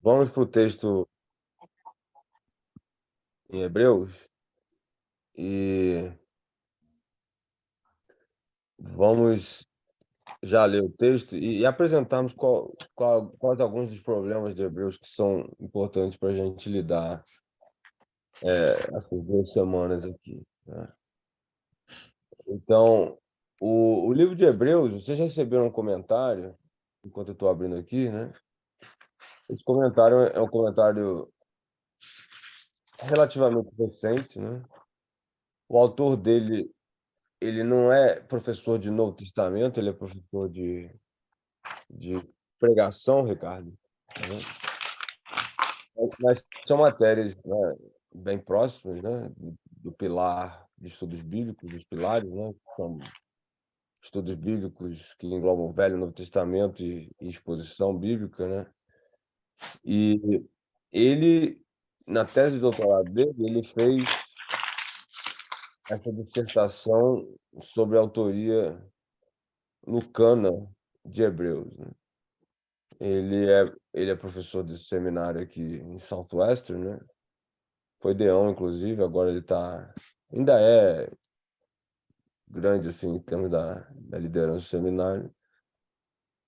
Vamos para o texto em Hebreus e vamos já ler o texto e apresentarmos quais alguns dos problemas de Hebreus que são importantes para a gente lidar essas 2 semanas aqui, né? Então, o livro de Hebreus, vocês receberam um comentário, enquanto eu estou abrindo aqui, né? Esse comentário é um comentário relativamente recente, né? O autor dele, ele não é professor de Novo Testamento, ele é professor de pregação, Ricardo, tá vendo? Mas são matérias, né, bem próximas, né, do pilar de estudos bíblicos, dos pilares, né, que são estudos bíblicos que englobam o Velho e Novo Testamento e exposição bíblica, né? E ele, na tese de doutorado dele, ele fez essa dissertação sobre a autoria lucana de Hebreus, né? Ele é professor de seminário aqui em Southwestern, né? Foi deão, inclusive, agora ele ainda é grande, assim, em termos da liderança do seminário,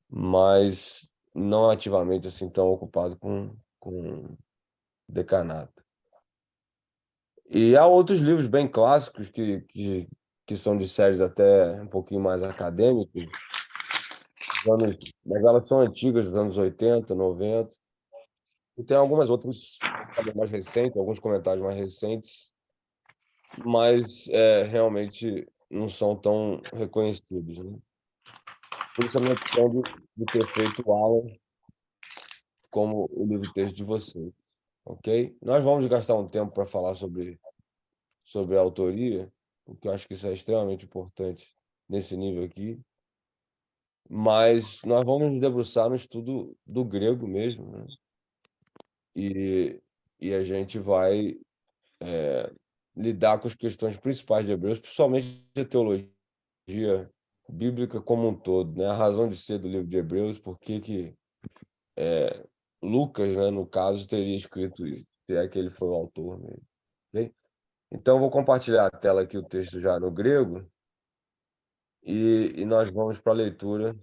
mas não ativamente, assim, tão ocupado com decanato. E há outros livros bem clássicos que são de séries até um pouquinho mais acadêmicas, mas elas são antigas, dos anos 80, 90. E tem algumas outras mais recentes, alguns comentários mais recentes, mas realmente não são tão reconhecidos, né? Por isso a minha opção de ter feito o Alan como o livro-texto de vocês, ok? Nós vamos gastar um tempo para falar sobre a autoria, porque eu acho que isso é extremamente importante nesse nível aqui, mas nós vamos nos debruçar no estudo do grego mesmo, né? E a gente vai lidar com as questões principais de Hebreus, principalmente a teologia bíblica como um todo, né? A razão de ser do livro de Hebreus, por que Lucas, né, no caso, teria escrito isso, se é que ele foi o autor mesmo, ok? Então, vou compartilhar a tela aqui, o texto já no grego, e nós vamos para a leitura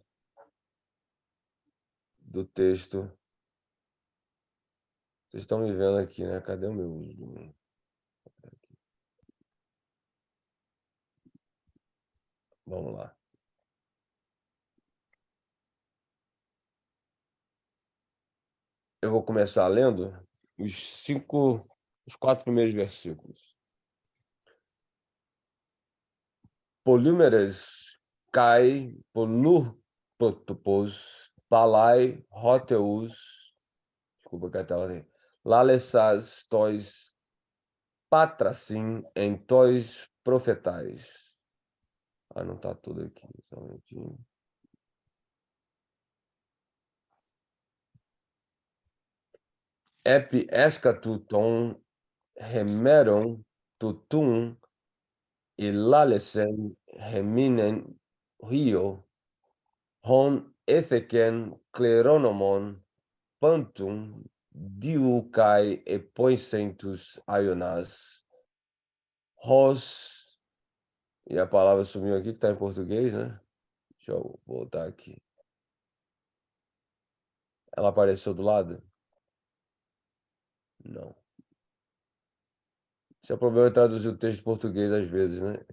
do texto. Vocês estão me vendo aqui, né? Cadê o meu? Vamos lá. Eu vou começar lendo os 4 primeiros versículos. Polímeres kai polur protopos palai roteus, desculpa que a tela tem, lalessas tois patracin em tois profetais. Ah, não tá tudo aqui, só um minutinho. Epi escatuton hemeron tutum e lalesen heminen rio hon etheken kleronomon pantum diu kai epoicentus aionas hos. E a palavra sumiu aqui, que está em português, né? Deixa eu voltar aqui. Ela apareceu do lado? Não. Esse é o problema de traduzir o texto em português às vezes, né?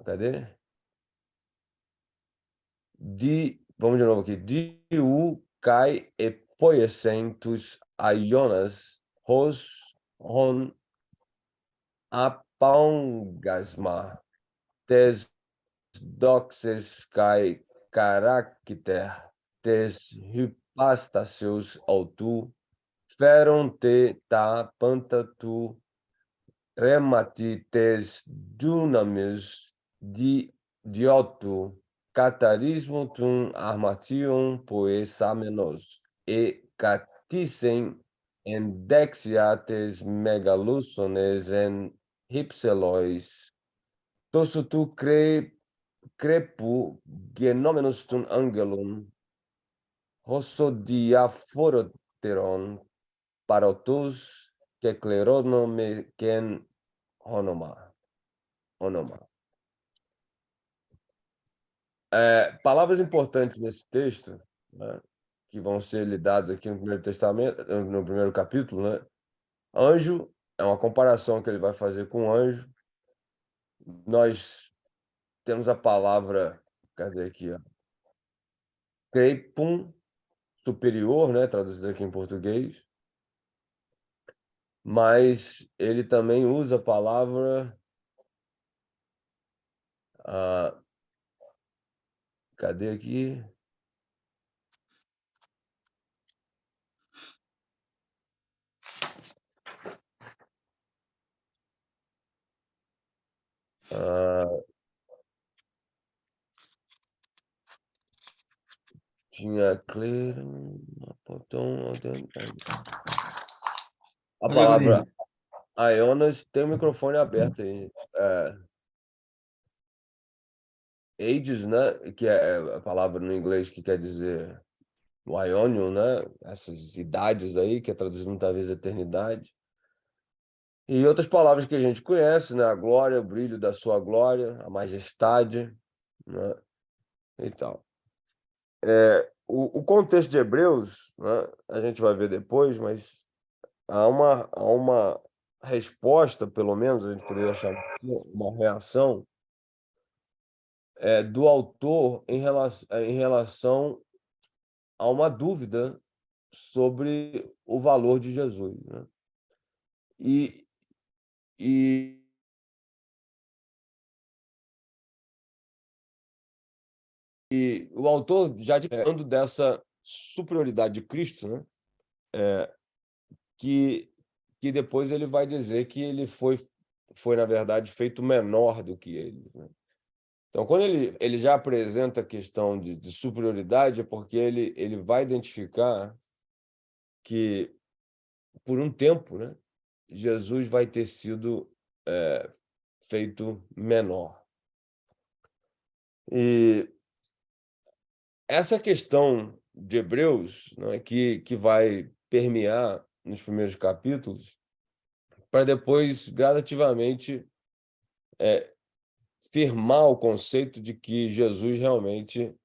Cadê? Vamos de novo aqui. Diu kai epoicentus aionas hos hon apaungasma tes doxes kai caracter tes hypastasios autu feron te ta panta tu remati tes dunamis diotu catarismo tum armation poesamenos e catisen en dexiates megalusones en hypselois tosu tu crepu genomenos tum angelum hosso diaphoroteron parotos que kleronome ken honoma. Palavras importantes nesse texto, né, que vão ser lidadas aqui no Primeiro Testamento, no primeiro capítulo, né? Anjo é uma comparação que ele vai fazer com anjo. Nós temos a palavra, cadê aqui, ó? Creipum, superior, né, traduzido aqui em português. Mas ele também usa a palavra, cadê aqui? Tinha a palavra Ionas. Tem o microfone aberto aí. Ages, né? Que é a palavra no inglês que quer dizer o Ionian, né? Essas idades aí, que é traduzido muitas vezes eternidade. E outras palavras que a gente conhece, né? A glória, o brilho da sua glória, a majestade, né? E tal. O contexto de Hebreus, né? A gente vai ver depois, mas há uma resposta, pelo menos, a gente poderia chamar uma reação do autor em relação a uma dúvida sobre o valor de Jesus, né? E, e, e o autor já falando dessa superioridade de Cristo, né? Que, que depois ele vai dizer que ele foi, na verdade, feito menor do que ele, né? Então, quando ele já apresenta a questão de superioridade, é porque ele vai identificar que, por um tempo, né, Jesus vai ter sido feito menor. E essa questão de Hebreus, né, que vai permear nos primeiros capítulos, para depois, gradativamente, firmar o conceito de que Jesus realmente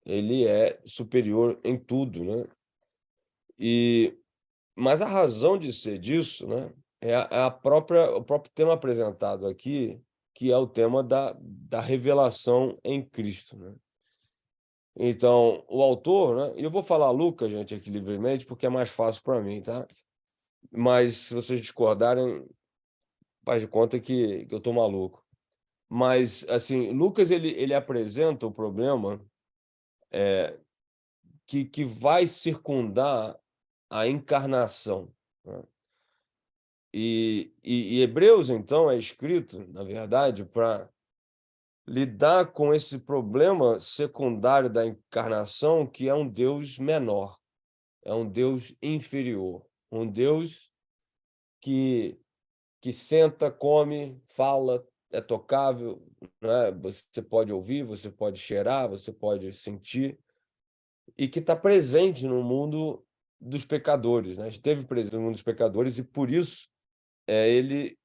ele é superior em tudo, né? Mas a razão de ser disso, né, o próprio tema apresentado aqui, que é o tema da revelação em Cristo, né? Então, o autor, né, e eu vou falar Lucas, gente, aqui livremente, porque é mais fácil para mim, tá? Mas se vocês discordarem, faz de conta que eu tô maluco. Mas, assim, Lucas, ele apresenta o problema que vai circundar a encarnação, né? E Hebreus, então, é escrito, na verdade, para lidar com esse problema secundário da encarnação, que é um Deus menor, é um Deus inferior, um Deus que, que senta, come, fala, é tocável, né? Você pode ouvir, você pode cheirar, você pode sentir, e que está presente no mundo dos pecadores, né? Esteve presente no mundo dos pecadores, e por isso ele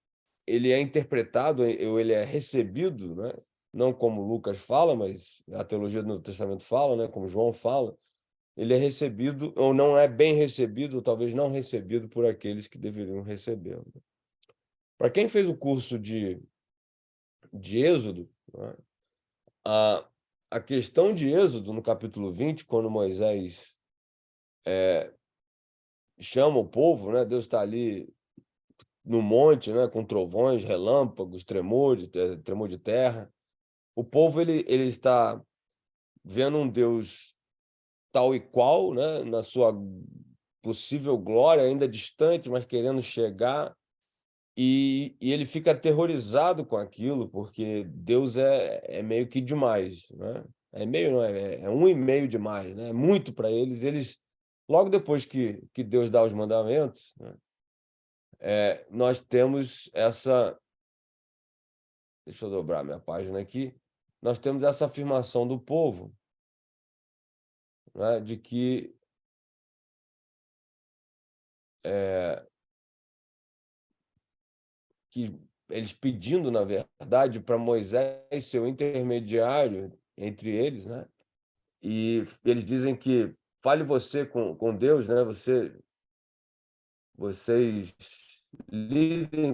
é interpretado, ou ele é recebido, né? Não como Lucas fala, mas a teologia do Novo Testamento fala, né? Como João fala, ele é recebido, ou não é bem recebido, ou talvez não recebido por aqueles que deveriam recebê-lo. Para quem fez o curso de Êxodo, né? a, a questão de Êxodo, no capítulo 20, quando Moisés chama o povo, né? Deus está ali no monte, né? Com trovões, relâmpagos, tremor de terra. O povo ele está vendo um Deus tal e qual, né, na sua possível glória, ainda distante, mas querendo chegar, e ele fica aterrorizado com aquilo, porque Deus é meio que demais, né? É meio, não é um e meio demais, né? É muito para eles. Eles logo depois que Deus dá os mandamentos, né, nós temos essa, deixa eu dobrar minha página aqui, nós temos essa afirmação do povo, né, de que que eles pedindo, na verdade, para Moisés ser o intermediário entre eles, né? E eles dizem que fale você com Deus, né? Vocês você lida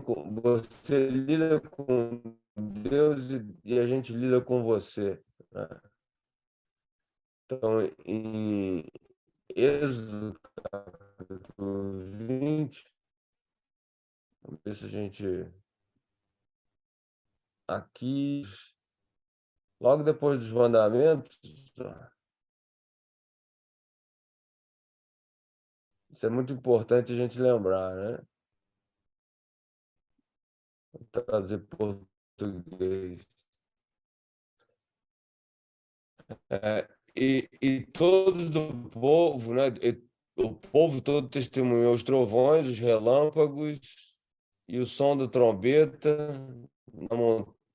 com Deus e a gente lida com você, né? Então, em Êxodo capítulo 20, vamos ver se a gente aqui, logo depois dos mandamentos, isso é muito importante a gente lembrar, né? Vou traduzir português. E todos do povo, né? O povo todo testemunhou os trovões, os relâmpagos e o som da trombeta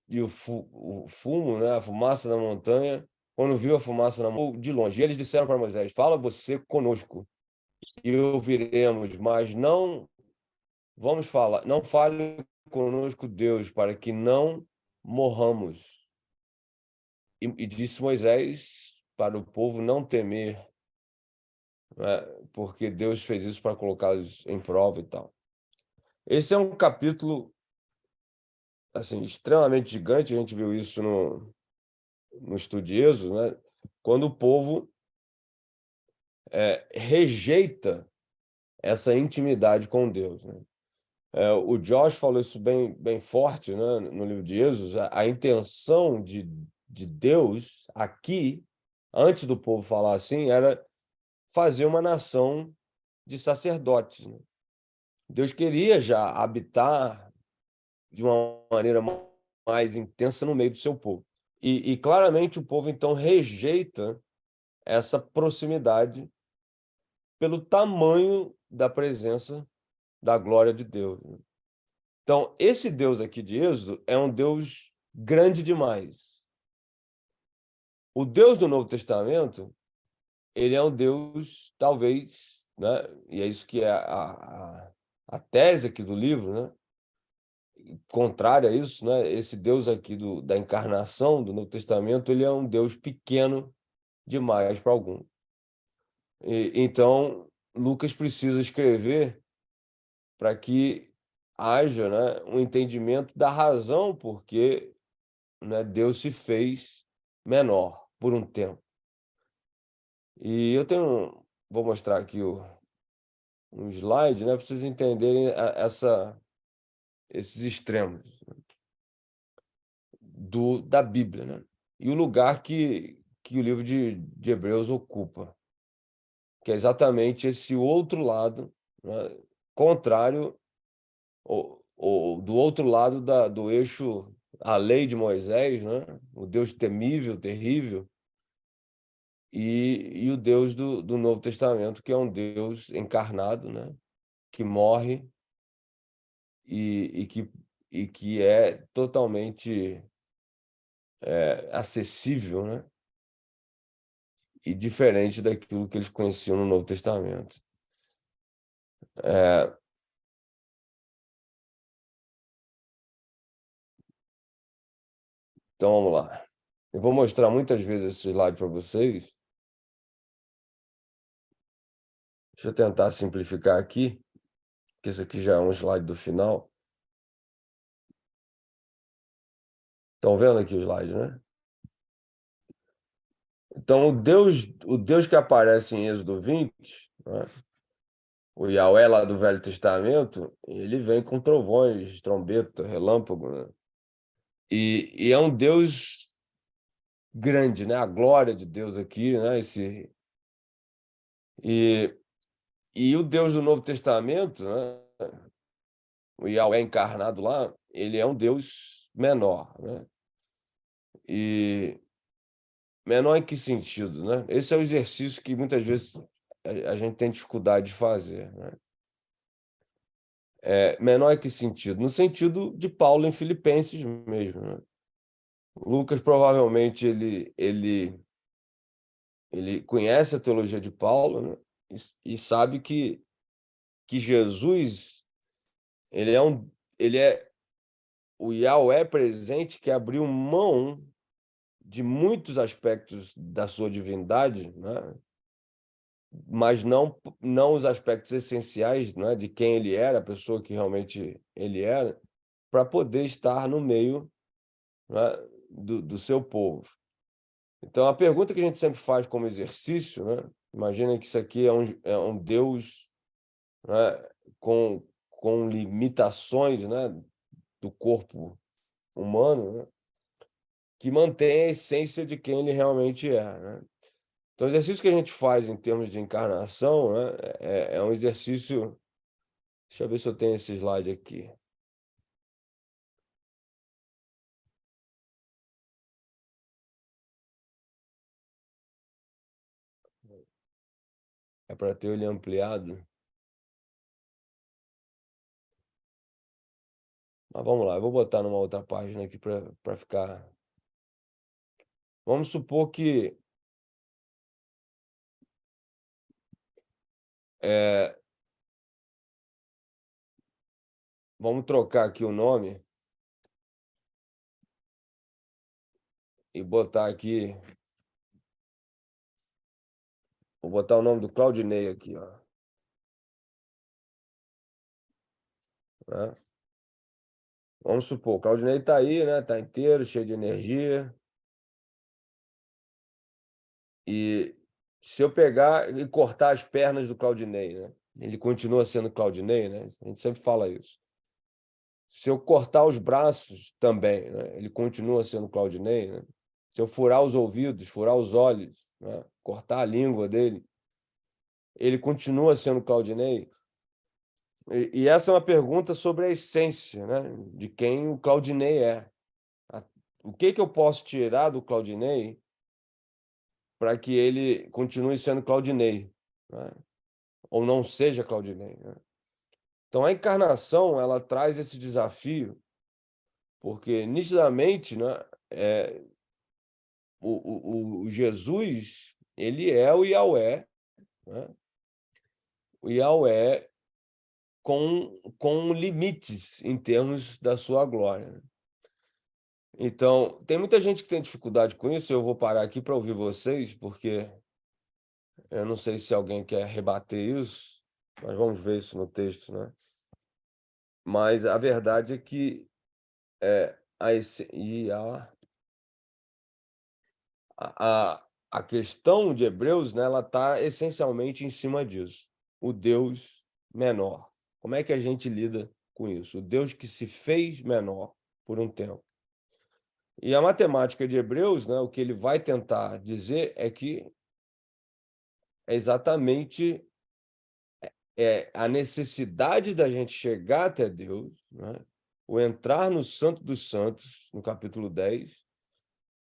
e o fumo, né? A fumaça na montanha. Quando viu a fumaça na montanha, de longe. E eles disseram para Moisés: Fala você conosco e ouviremos, mas não vamos falar, não fale conosco, Deus, para que não morramos. E disse Moisés para o povo não temer, né? Porque Deus fez isso para colocá-los em prova e tal. Esse é um capítulo assim extremamente gigante. A gente viu isso no Estudioso, né? Quando o povo rejeita essa intimidade com Deus, né? O Josh falou isso bem forte, né? No livro de Êxodo. A intenção de Deus aqui, antes do povo falar assim, era fazer uma nação de sacerdotes, né? Deus queria já habitar de uma maneira mais intensa no meio do seu povo. E claramente o povo, então, rejeita essa proximidade pelo tamanho da presença da glória de Deus, né? Então, esse Deus aqui de Êxodo é um Deus grande demais. O Deus do Novo Testamento, ele é um Deus, talvez, né? E é isso que é a tese aqui do livro, né? Contrária a isso, né? Esse Deus aqui da encarnação do Novo Testamento, ele é um Deus pequeno demais para alguns. Então, Lucas precisa escrever para que haja, né, um entendimento da razão porque, né, Deus se fez menor por um tempo. E vou mostrar aqui um slide, né, para vocês entenderem esses extremos da Bíblia, né? E o lugar que o livro de Hebreus ocupa, que é exatamente esse outro lado, né, contrário, do outro lado do eixo, a lei de Moisés, né? O Deus temível, terrível, e o Deus do Novo Testamento, que é um Deus encarnado, né? Que morre e que é totalmente acessível, né? E diferente daquilo que eles conheciam no Novo Testamento. Então, vamos lá. Eu vou mostrar muitas vezes esse slide para vocês. Deixa eu tentar simplificar aqui, porque esse aqui já é um slide do final. Estão vendo aqui o slide, né? Então, o Deus que aparece em Êxodo 20, né? O Yahweh lá do Velho Testamento, ele vem com trovões, trombeta, relâmpago, né? E é um Deus grande, né? A glória de Deus aqui, né? E, e o Deus do Novo Testamento, né? O Yahweh encarnado lá, ele é um Deus menor, né? E menor em que sentido, né? Esse é o exercício que muitas vezes a gente tem dificuldade de fazer, né? Menor em que sentido? No sentido de Paulo em Filipenses mesmo, né? Lucas provavelmente ele conhece a teologia de Paulo, né? E sabe que que Jesus, ele é o Yahweh presente que abriu mão de muitos aspectos da sua divindade, né? Mas não os aspectos essenciais, né, de quem ele era, a pessoa que realmente ele era, para poder estar no meio, né, do seu povo. Então, a pergunta que a gente sempre faz como exercício, né, imagina que isso aqui é um Deus, né, com limitações, né, do corpo humano, né, que mantém a essência de quem ele realmente é, né? Então, o exercício que a gente faz em termos de encarnação, né, é um exercício. Deixa eu ver se eu tenho esse slide aqui. É para ter ele ampliado. Mas vamos lá, eu vou botar numa outra página aqui para ficar. Vamos supor que vamos trocar aqui o nome e botar aqui. Vou botar o nome do Claudinei aqui, ó. Né? Vamos supor, o Claudinei está aí, né? Está inteiro, cheio de energia. E se eu pegar e cortar as pernas do Claudinei, né? Ele continua sendo Claudinei, né? A gente sempre fala isso. Se eu cortar os braços também, né? Ele continua sendo Claudinei, né? Se eu furar os ouvidos, furar os olhos, né? Cortar a língua dele, ele continua sendo Claudinei. E essa é uma pergunta sobre a essência, né? De quem o Claudinei é. O que eu posso tirar do Claudinei para que ele continue sendo Claudinei, né? Ou não seja Claudinei, né? Então, a encarnação, ela traz esse desafio, porque, nitidamente, né, o Jesus, ele é o Yahweh, né? O Yahweh com limites em termos da sua glória, né? Então, tem muita gente que tem dificuldade com isso, eu vou parar aqui para ouvir vocês, porque eu não sei se alguém quer rebater isso, mas vamos ver isso no texto, né? Mas a verdade é que a, esse- e a questão de Hebreus, né, ela está essencialmente em cima disso. O Deus menor. Como é que a gente lida com isso? O Deus que se fez menor por um tempo. E a matemática de Hebreus, né, o que ele vai tentar dizer é que é exatamente a necessidade da gente chegar até Deus, né, o entrar no Santo dos Santos, no capítulo 10,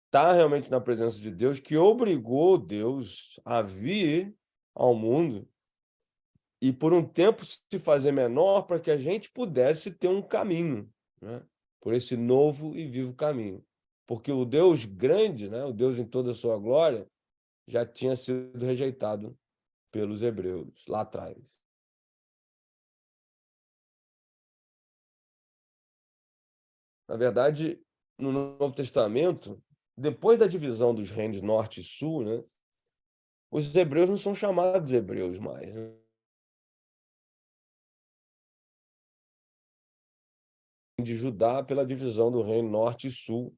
estar realmente na presença de Deus, que obrigou Deus a vir ao mundo e por um tempo se fazer menor para que a gente pudesse ter um caminho, né? Por esse novo e vivo caminho. Porque o Deus grande, né, o Deus em toda a sua glória, já tinha sido rejeitado pelos hebreus lá atrás. Na verdade, no Novo Testamento, depois da divisão dos reinos norte e sul, né, os hebreus não são chamados hebreus mais, né? De Judá pela divisão do reino norte e sul.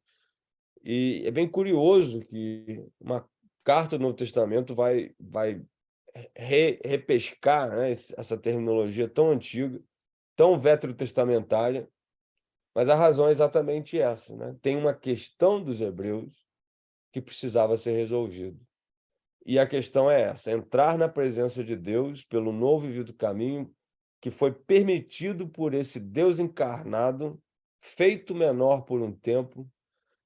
E é bem curioso que uma carta do Novo Testamento vai repescar, né, essa terminologia tão antiga, tão veterotestamentária, mas a razão é exatamente essa, né? Tem uma questão dos hebreus que precisava ser resolvida. E a questão é essa: entrar na presença de Deus pelo novo e vivo caminho que foi permitido por esse Deus encarnado, feito menor por um tempo,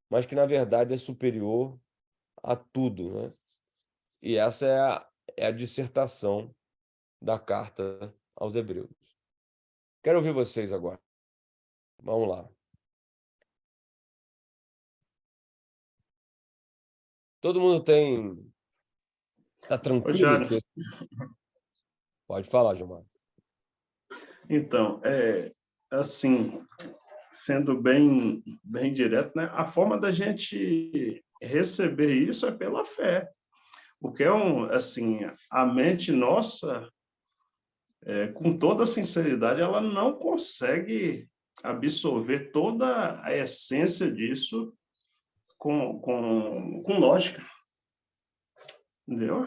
mas que na verdade é superior a tudo, né? E essa é a dissertação da carta aos Hebreus. Quero ouvir vocês agora. Vamos lá. Todo mundo tá Ô, tranquilo? Jânio, Pode falar, Gilmar. Então, assim, sendo bem direto, né? A forma da gente receber isso é pela fé, porque assim, a mente nossa, com toda sinceridade, ela não consegue absorver toda a essência disso com lógica, entendeu?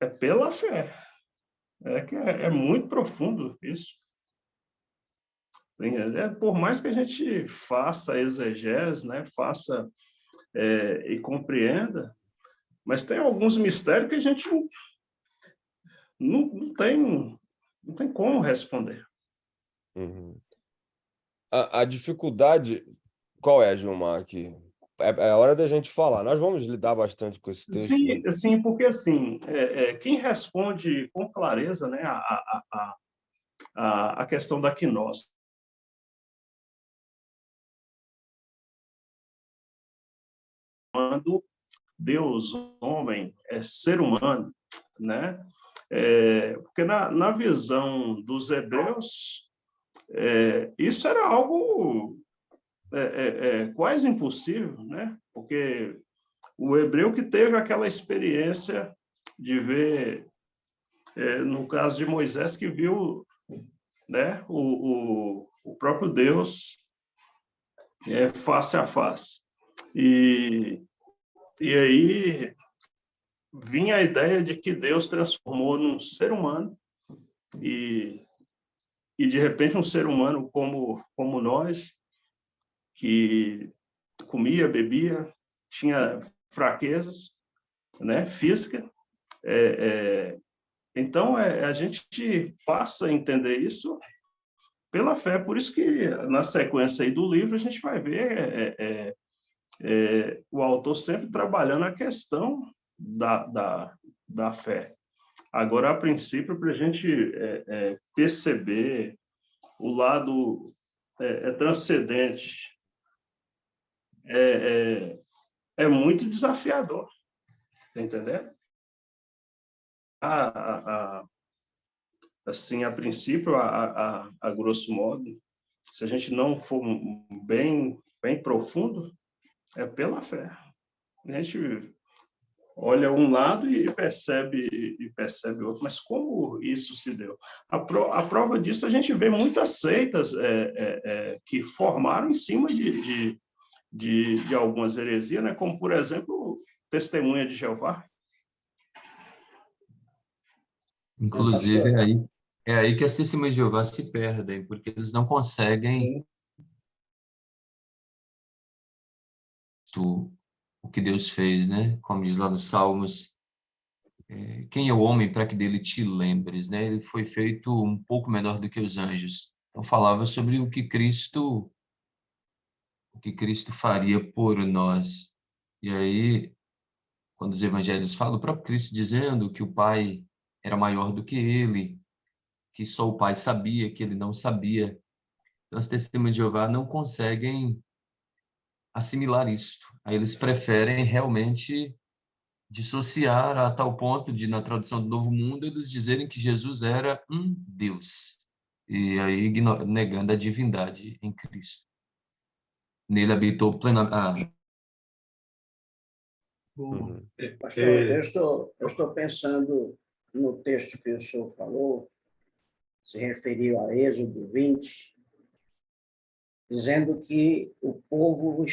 É pela fé. É muito profundo isso. Por mais que a gente faça exegese, né, faça e compreenda, mas tem alguns mistérios que a gente não tem como responder. Uhum. A dificuldade, qual é, Gilmar, aqui? É a hora da gente falar. Nós vamos lidar bastante com esse texto, né? Sim, porque assim, quem responde com clareza, né, a questão da quinose, quando Deus, homem, é ser humano, né? Porque na visão dos hebreus, isso era algo quase impossível, né? Porque o hebreu que teve aquela experiência de ver, no caso de Moisés, que viu, né, o próprio Deus face a face. E aí vinha a ideia de que Deus transformou num ser humano e, e de repente um ser humano como nós, que comia, bebia, tinha fraquezas, né, física. Então, a gente passa a entender isso pela fé. Por isso que, na sequência aí do livro, a gente vai ver o autor sempre trabalhando a questão da fé. Agora, a princípio, para a gente perceber o lado transcendente, é, muito desafiador, tá entendendo? Assim, a princípio, a grosso modo, se a gente não for bem profundo, é pela fé. A gente olha um lado e percebe outro, mas como isso se deu? A prova disso, a gente vê muitas seitas que formaram em cima de algumas heresias, né? Como, por exemplo, Testemunha de Jeová. Inclusive, é aí que as testemunhas de Jeová se perdem, porque eles não conseguem o que Deus fez, né? Como diz lá nos Salmos, quem é o homem para que dele te lembres, né? Ele foi feito um pouco menor do que os anjos. Então falava sobre o que Cristo faria por nós. E aí, quando os evangelhos falam, o próprio Cristo dizendo que o Pai era maior do que ele, que só o Pai sabia, que ele não sabia. Então, as testemunhas de Jeová não conseguem assimilar isto. Aí eles preferem realmente dissociar a tal ponto de, na tradução do Novo Mundo, eles dizerem que Jesus era um Deus. E aí negando a divindade em Cristo. Nele habitou plenamente. Uhum. Pastor, eu estou pensando no texto que o senhor falou, se referiu a Êxodo 20, dizendo que o povo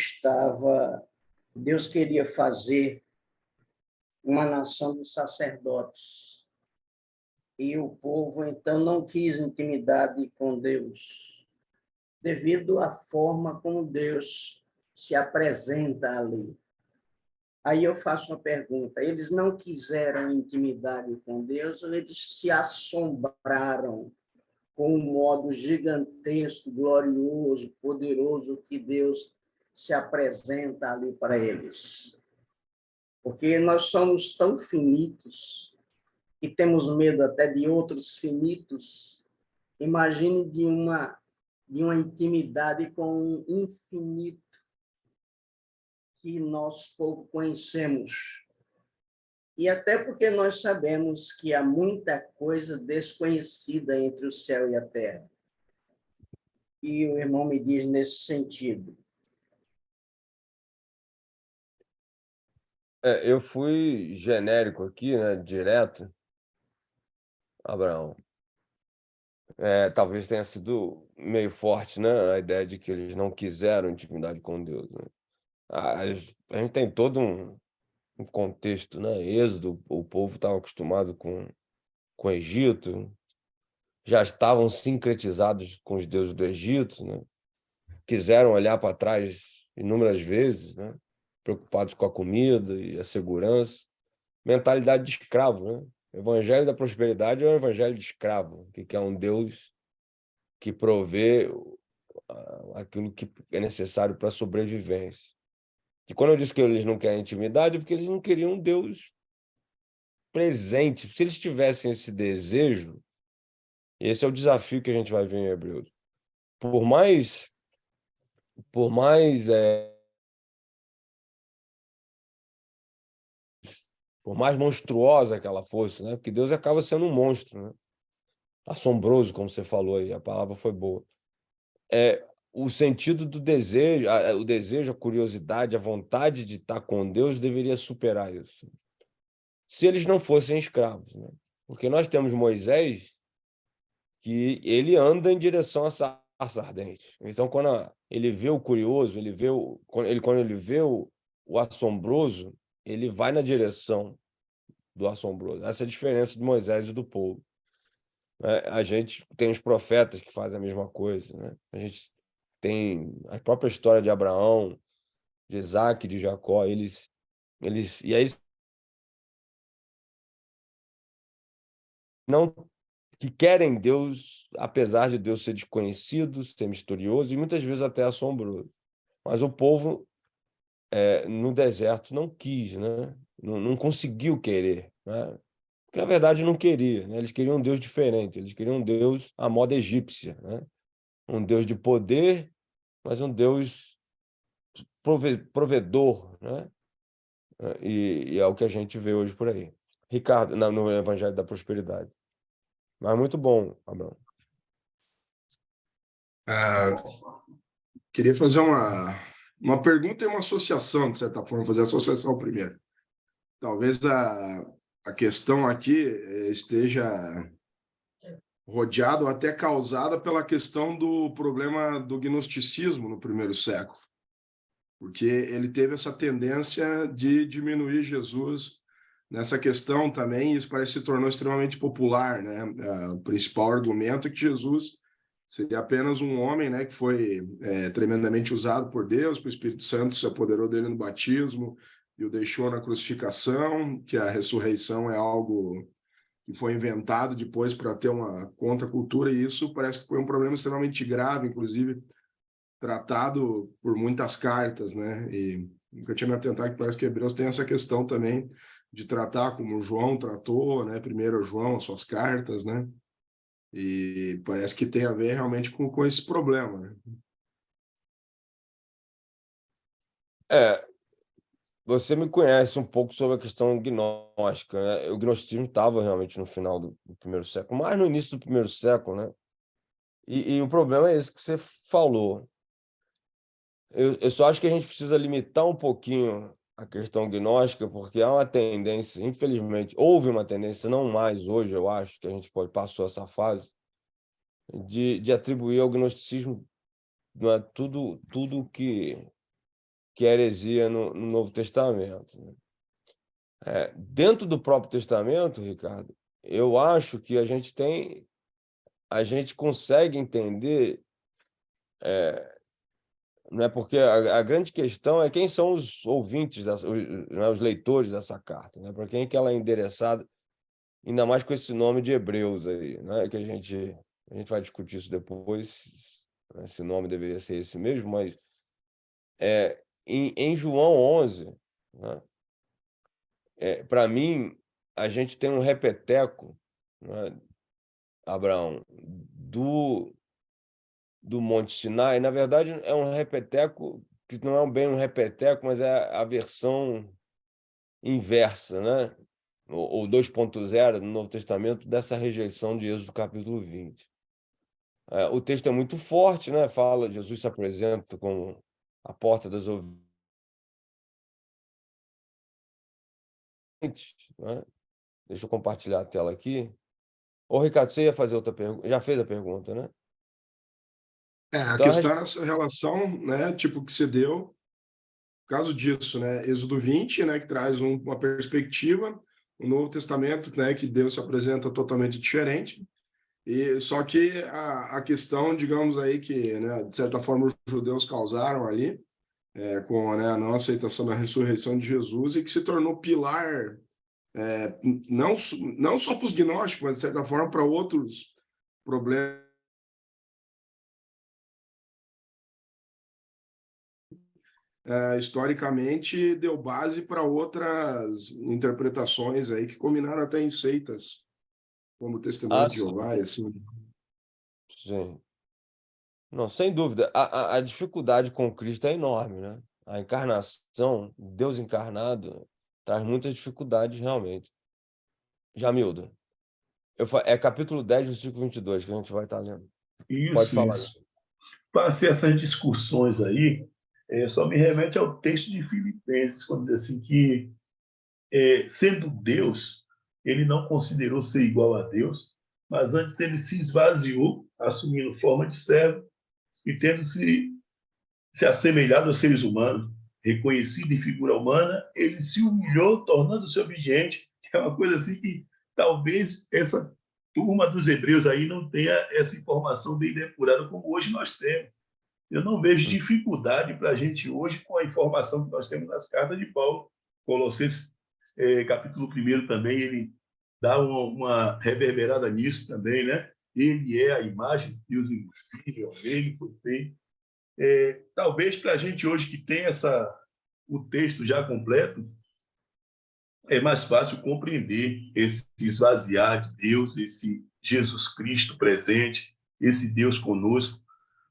Deus queria fazer uma nação de sacerdotes. E o povo, então, não quis intimidade com Deus, devido à forma como Deus se apresenta ali. Aí eu faço uma pergunta: eles não quiseram intimidade com Deus ou eles se assombraram com o modo gigantesco, glorioso, poderoso que Deus se apresenta ali para eles? Porque nós somos tão finitos e temos medo até de outros finitos. Imagine de uma intimidade com um infinito que nós pouco conhecemos. E até porque nós sabemos que há muita coisa desconhecida entre o céu e a terra. que o irmão me diz nesse sentido? Eu fui genérico aqui, né? Direto, Abraão. Talvez tenha sido meio forte, né? A ideia de que eles não quiseram intimidade com Deus, né? A gente tem todo um contexto, né? Êxodo, o povo estava acostumado com o Egito, já estavam sincretizados com os deuses do Egito, né? Quiseram olhar para trás inúmeras vezes, né? Preocupados com a comida e a segurança. Mentalidade de escravo, né? O evangelho da prosperidade é um evangelho de escravo, que é um Deus que provê aquilo que é necessário para a sobrevivência. E quando eu disse que eles não querem intimidade, é porque eles não queriam um Deus presente. Se eles tivessem esse desejo, esse é o desafio que a gente vai ver em Hebreus. Por mais por mais por mais monstruosa que ela fosse, né? Porque Deus acaba sendo um monstro, né? Assombroso, como você falou aí, a palavra foi boa. O sentido do desejo, o desejo, a curiosidade, a vontade de estar com Deus deveria superar isso. Se eles não fossem escravos, né? Porque nós temos Moisés que ele anda em direção à sarça ardente. Então, quando ele vê o curioso, quando ele vê o assombroso, ele vai na direção do assombroso. Essa é a diferença de Moisés e do povo. A gente tem os profetas que fazem a mesma coisa, né? A gente tem a própria história de Abraão, de Isaac, de Jacó, e aí não que querem Deus, apesar de Deus ser desconhecido, ser misterioso e muitas vezes até assombroso. Mas o povo no deserto não quis, né? Não conseguiu querer, né? Porque, na verdade, não queria, né? Eles queriam um Deus diferente, eles queriam um Deus à moda egípcia, né? Um Deus de poder, mas um Deus provedor, né? E é o que a gente vê hoje por aí. Ricardo, no Evangelho da Prosperidade. Mas muito bom, Abraão. Queria fazer uma pergunta e uma associação, de certa forma, fazer a associação primeiro. Talvez a questão aqui esteja rodeada ou até causada pela questão do problema do gnosticismo no primeiro século, porque ele teve essa tendência de diminuir Jesus nessa questão também, e isso parece que se tornou extremamente popular, né? O principal argumento é que Jesus seria apenas um homem, né, que foi tremendamente usado por Deus, que o Espírito Santo se apoderou dele no batismo e o deixou na crucificação, que a ressurreição é algo que foi inventado depois para ter uma contracultura, e isso parece que foi um problema extremamente grave, inclusive tratado por muitas cartas, né? E nunca tinha me atentado que parece que Hebreus tem essa questão também de tratar como João tratou, né? Primeiro João, as suas cartas, né? E parece que tem a ver realmente com esse problema, né? Você me conhece um pouco sobre a questão gnóstica, né? O gnosticismo estava realmente no final do primeiro século, mas no início do primeiro século, né? E o problema é esse que você falou. Eu só acho que a gente precisa limitar um pouquinho a questão gnóstica, porque há uma tendência, infelizmente, houve uma tendência, não mais hoje, eu acho que a gente passou essa fase, de atribuir ao gnosticismo, não é, tudo que é heresia no Novo Testamento, né? Dentro do próprio Testamento, Ricardo, eu acho que a gente consegue entender, não é, porque a grande questão é quem são os ouvintes, né, os leitores dessa carta, né? Para quem que ela é endereçada, ainda mais com esse nome de Hebreus aí, né? Que a gente vai discutir isso depois, né? Esse nome deveria ser esse mesmo, mas em João 11, né? Para mim, a gente tem um repeteco, né, Abraão, do Monte Sinai. Na verdade, é um repeteco que não é bem um repeteco, mas é a versão inversa, né? Ou 2.0 no Novo Testamento dessa rejeição de Êxodo capítulo 20. O texto é muito forte, né? Fala, Jesus se apresenta como a porta das ovelhas, né? Deixa eu compartilhar a tela aqui. Ô, Ricardo, você ia fazer outra pergunta? Já fez a pergunta, né? A Então, questão é essa relação, né, tipo, que se deu, por causa disso, né, Êxodo 20, né, que traz uma perspectiva, o Novo Testamento, né, que Deus se apresenta totalmente diferente, e só que a questão, digamos aí, que, né, de certa forma, os judeus causaram ali, com, né, a não aceitação da ressurreição de Jesus, e que se tornou pilar, não, não só para os gnósticos, mas, de certa forma, para outros problemas, historicamente deu base para outras interpretações aí que culminaram até em seitas, como o Testemunho de sim, Jeová, e assim. sim. Não, sem dúvida. A dificuldade com Cristo é enorme, né? A encarnação, Deus encarnado, traz muitas dificuldades realmente. Jamildo, é capítulo 10, versículo 22, que a gente vai estar lendo. Pode Isso, falar. isso. Passei essas discussões aí, só me remete ao texto de Filipenses, quando diz assim que, sendo Deus, ele não considerou ser igual a Deus, mas antes ele se esvaziou, assumindo forma de servo e tendo se assemelhado aos seres humanos, reconhecido em figura humana, ele se humilhou, tornando-se obediente. É uma coisa assim que talvez essa turma dos hebreus aí não tenha essa informação bem depurada como hoje nós temos. Eu não vejo dificuldade para a gente hoje com a informação que nós temos nas cartas de Paulo. Colossenses, capítulo 1 também, ele dá uma reverberada nisso também, né? Ele é a imagem de Deus invisível, ele foi feito. Talvez para a gente hoje que tem o texto já completo, é mais fácil compreender esse esvaziar de Deus, esse Jesus Cristo presente, esse Deus conosco.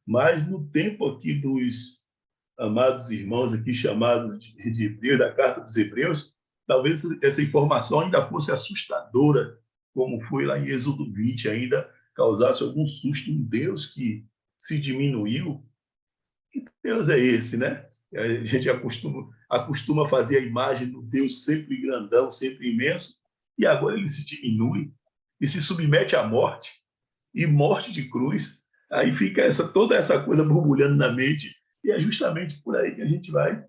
Mas no tempo aqui dos amados irmãos aqui chamados de Hebreus, da Carta dos Hebreus, talvez essa informação ainda fosse assustadora, como foi lá em Êxodo 20, ainda causasse algum susto. Um Deus que se diminuiu. Que Deus é esse, né? A gente acostuma fazer a imagem do Deus sempre grandão, sempre imenso, e agora ele se diminui e se submete à morte, e morte de cruz. Aí fica toda essa coisa borbulhando na mente, e é justamente por aí que a gente vai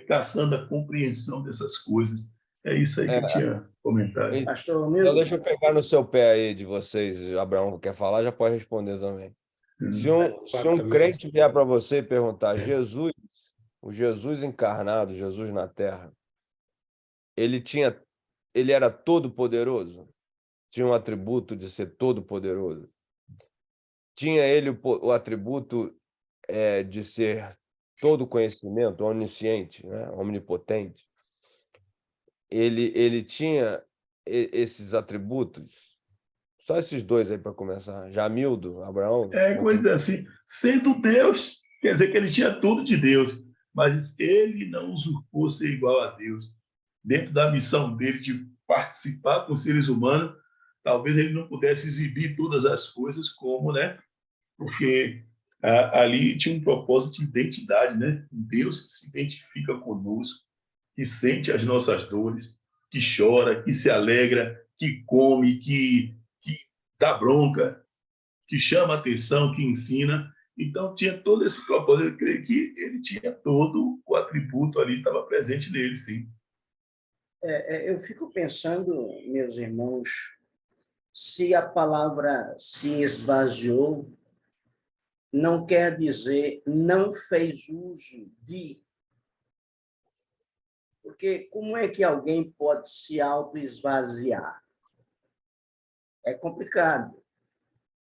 caçando a compreensão dessas coisas. É isso aí que eu tinha comentado. Pastor Então, Milton, deixa eu pegar no seu pé aí de vocês. Abraão quer falar, já pode responder também. Se um crente vier para você e perguntar, Jesus, o Jesus encarnado, Jesus na Terra, ele era todo-poderoso? Tinha um atributo de ser todo-poderoso? Tinha ele o atributo de ser todo conhecimento, onisciente, né? Omnipotente? Ele tinha esses atributos? Só esses dois aí para começar. Jamildo, Abraão. Como ele diz assim, sendo Deus, quer dizer que ele tinha tudo de Deus, mas ele não usurpou ser igual a Deus. Dentro da missão dele de participar com os seres humanos, talvez ele não pudesse exibir todas as coisas como, né? Porque ali tinha um propósito de identidade, né? Um Deus que se identifica conosco, que sente as nossas dores, que chora, que se alegra, que come, que dá bronca, que chama atenção, que ensina. Então, tinha todo esse propósito. Eu creio que ele tinha todo o atributo ali, estava presente nele, sim. eu fico pensando, meus irmãos, se a palavra se esvaziou, não quer dizer não fez uso de. Porque como é que alguém pode se auto-esvaziar? É complicado.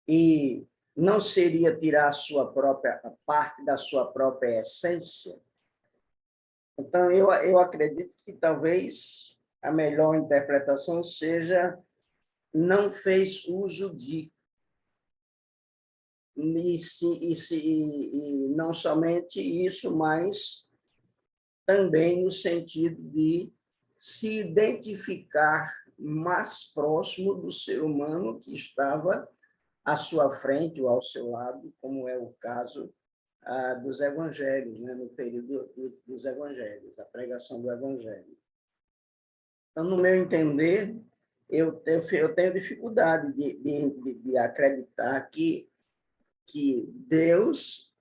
E não seria tirar a parte da sua própria essência? Então, eu acredito que talvez a melhor interpretação seja não fez uso de. E não somente isso, mas também no sentido de se identificar mais próximo do ser humano que estava à sua frente ou ao seu lado, como é o caso dos evangelhos, né? No período dos evangelhos, a pregação do evangelho. Então, no meu entender, eu tenho dificuldade de acreditar que Deus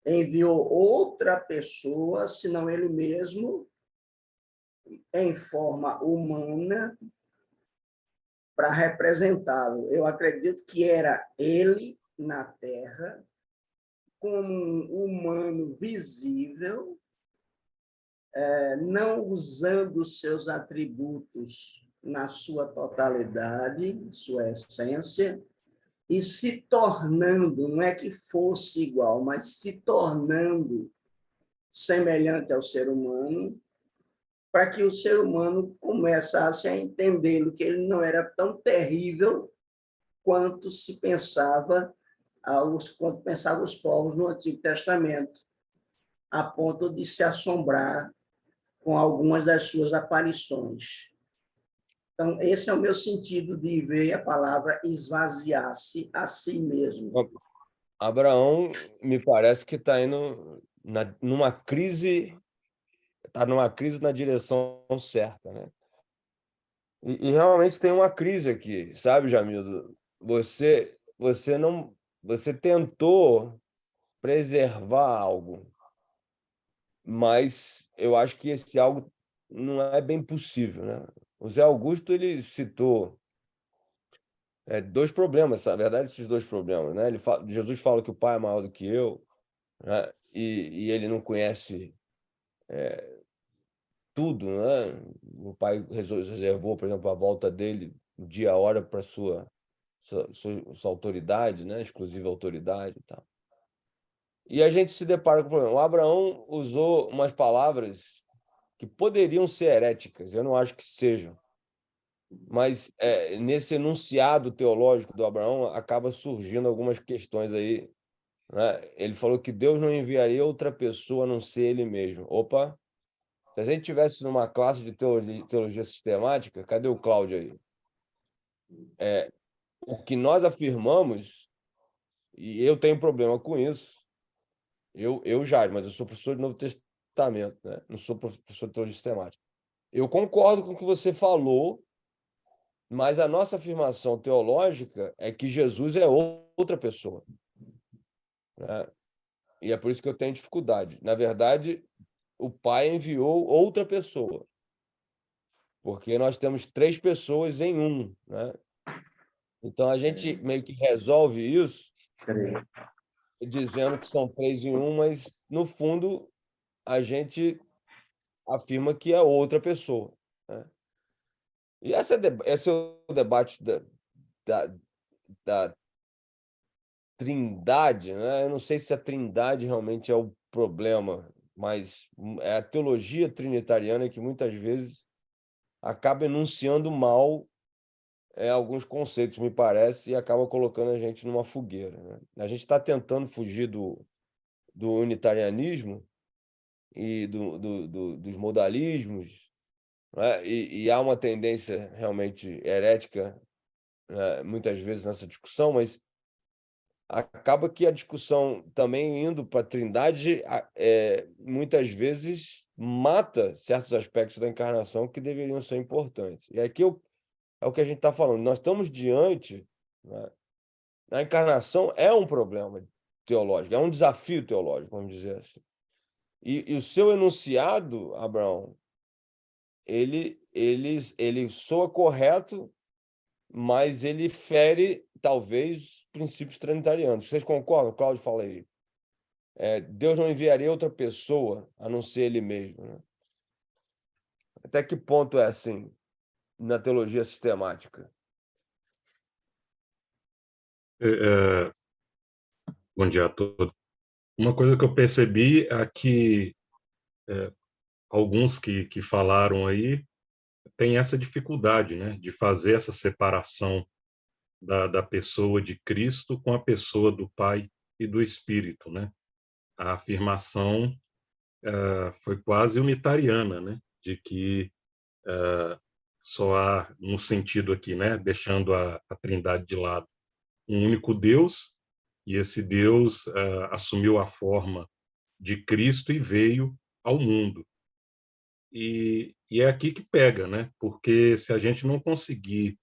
enviou outra pessoa, senão ele mesmo, em forma humana, para representá-lo. Eu acredito que era ele na Terra, como um humano visível, não usando seus atributos na sua totalidade, sua essência, e se tornando, não é que fosse igual, mas se tornando semelhante ao ser humano, para que o ser humano começasse a entender que ele não era tão terrível quanto se pensava quanto pensavam os povos no Antigo Testamento, a ponto de se assombrar com algumas das suas aparições. Então, esse é o meu sentido de ver a palavra esvaziar-se a si mesmo. Abraão, me parece que está indo numa crise, está numa crise na direção certa, né? E realmente tem uma crise aqui, sabe, Jamildo? Você tentou preservar algo, mas eu acho que esse algo não é bem possível, né? O Zé Augusto, ele citou dois problemas, na verdade, esses dois problemas, né? Jesus fala que o Pai é maior do que eu, né? E ele não conhece tudo, né? O Pai reservou, por exemplo, a volta dele, o dia, a hora para sua autoridade, né? Exclusiva autoridade e tal. E a gente se depara com o problema. O Abraão usou umas palavras que poderiam ser heréticas, eu não acho que sejam, mas nesse enunciado teológico do Abraão acaba surgindo algumas questões aí, né? Ele falou que Deus não enviaria outra pessoa a não ser ele mesmo. Opa, se a gente tivesse numa classe de teologia sistemática, cadê o Cláudio aí? O que nós afirmamos, e eu tenho problema com isso, mas eu sou professor de Novo Testamento, né? Não sou professor de teologia sistemática. Eu concordo com o que você falou, mas a nossa afirmação teológica é que Jesus é outra pessoa, né? E é por isso que eu tenho dificuldade. Na verdade, o Pai enviou outra pessoa, porque nós temos três pessoas em um, né? Então, a gente meio que resolve isso dizendo que são três em um, mas, no fundo, a gente afirma que é outra pessoa, né? E esse é o debate da, da trindade, né? Eu não sei se a trindade realmente é o problema, mas é a teologia trinitariana que muitas vezes acaba enunciando mal alguns conceitos, me parece, e acaba colocando a gente numa fogueira, né? A gente está tentando fugir do unitarianismo e dos modalismos, né? E há uma tendência realmente herética, né, muitas vezes nessa discussão, mas acaba que a discussão também indo para a trindade, muitas vezes mata certos aspectos da encarnação que deveriam ser importantes. E aqui é o que a gente está falando. Nós estamos diante, né, a encarnação é um problema teológico, é um desafio teológico, vamos dizer assim. E o seu enunciado, Abraão, ele soa correto, mas ele fere, talvez, princípios trinitarianos. Vocês concordam? Cláudio, fala aí. Deus não enviaria outra pessoa a não ser ele mesmo, né? Até que ponto é assim na teologia sistemática? Bom dia a todos. Uma coisa que eu percebi é que alguns que falaram aí têm essa dificuldade, né, de fazer essa separação da pessoa de Cristo com a pessoa do Pai e do Espírito, né? A afirmação foi quase unitariana, né, de que só há, no sentido aqui, né, deixando a trindade de lado, um único Deus, e esse Deus assumiu a forma de Cristo e veio ao mundo. E é aqui que pega, né? Porque se a gente não conseguir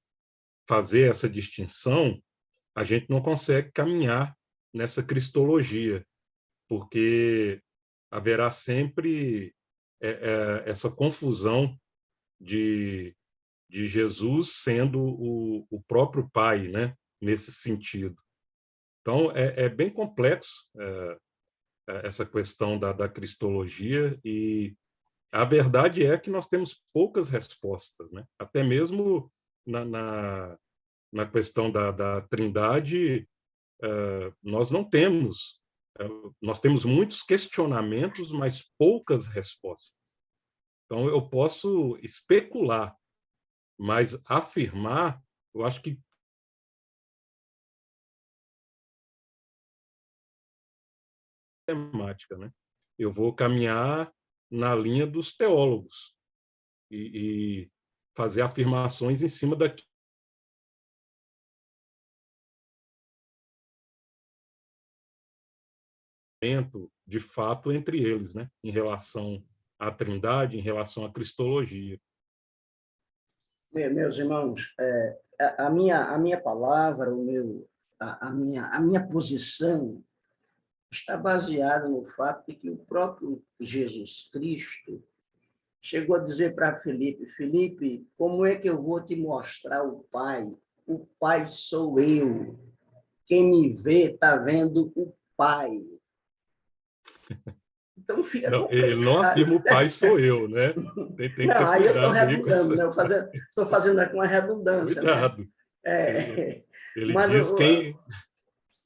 fazer essa distinção, a gente não consegue caminhar nessa cristologia, porque haverá sempre essa confusão de Jesus sendo o próprio Pai, né? Nesse sentido. Então, é bem complexo essa questão da cristologia, e a verdade é que nós temos poucas respostas, né? Até mesmo na questão da Trindade, nós não temos, nós temos muitos questionamentos, mas poucas respostas. Então, eu posso especular, mas afirmar, eu acho que é temática, né? Eu vou caminhar na linha dos teólogos e fazer afirmações em cima daquilo de fato entre eles, né? Em relação à Trindade, em relação à cristologia. Meus irmãos, a minha palavra, a minha posição está baseada no fato de que o próprio Jesus Cristo chegou a dizer para Filipe: Filipe, como é que eu vou te mostrar o Pai? O Pai sou eu. Quem me vê está vendo o Pai. Então fica Não, ele não complicado. afirma o Pai sou eu, né? Tem que ter Não, aí eu estou cuidado aí com redundando, essa... né? Estou fazendo aqui uma redundância. Cuidado. Né? Ele Mas, diz quem...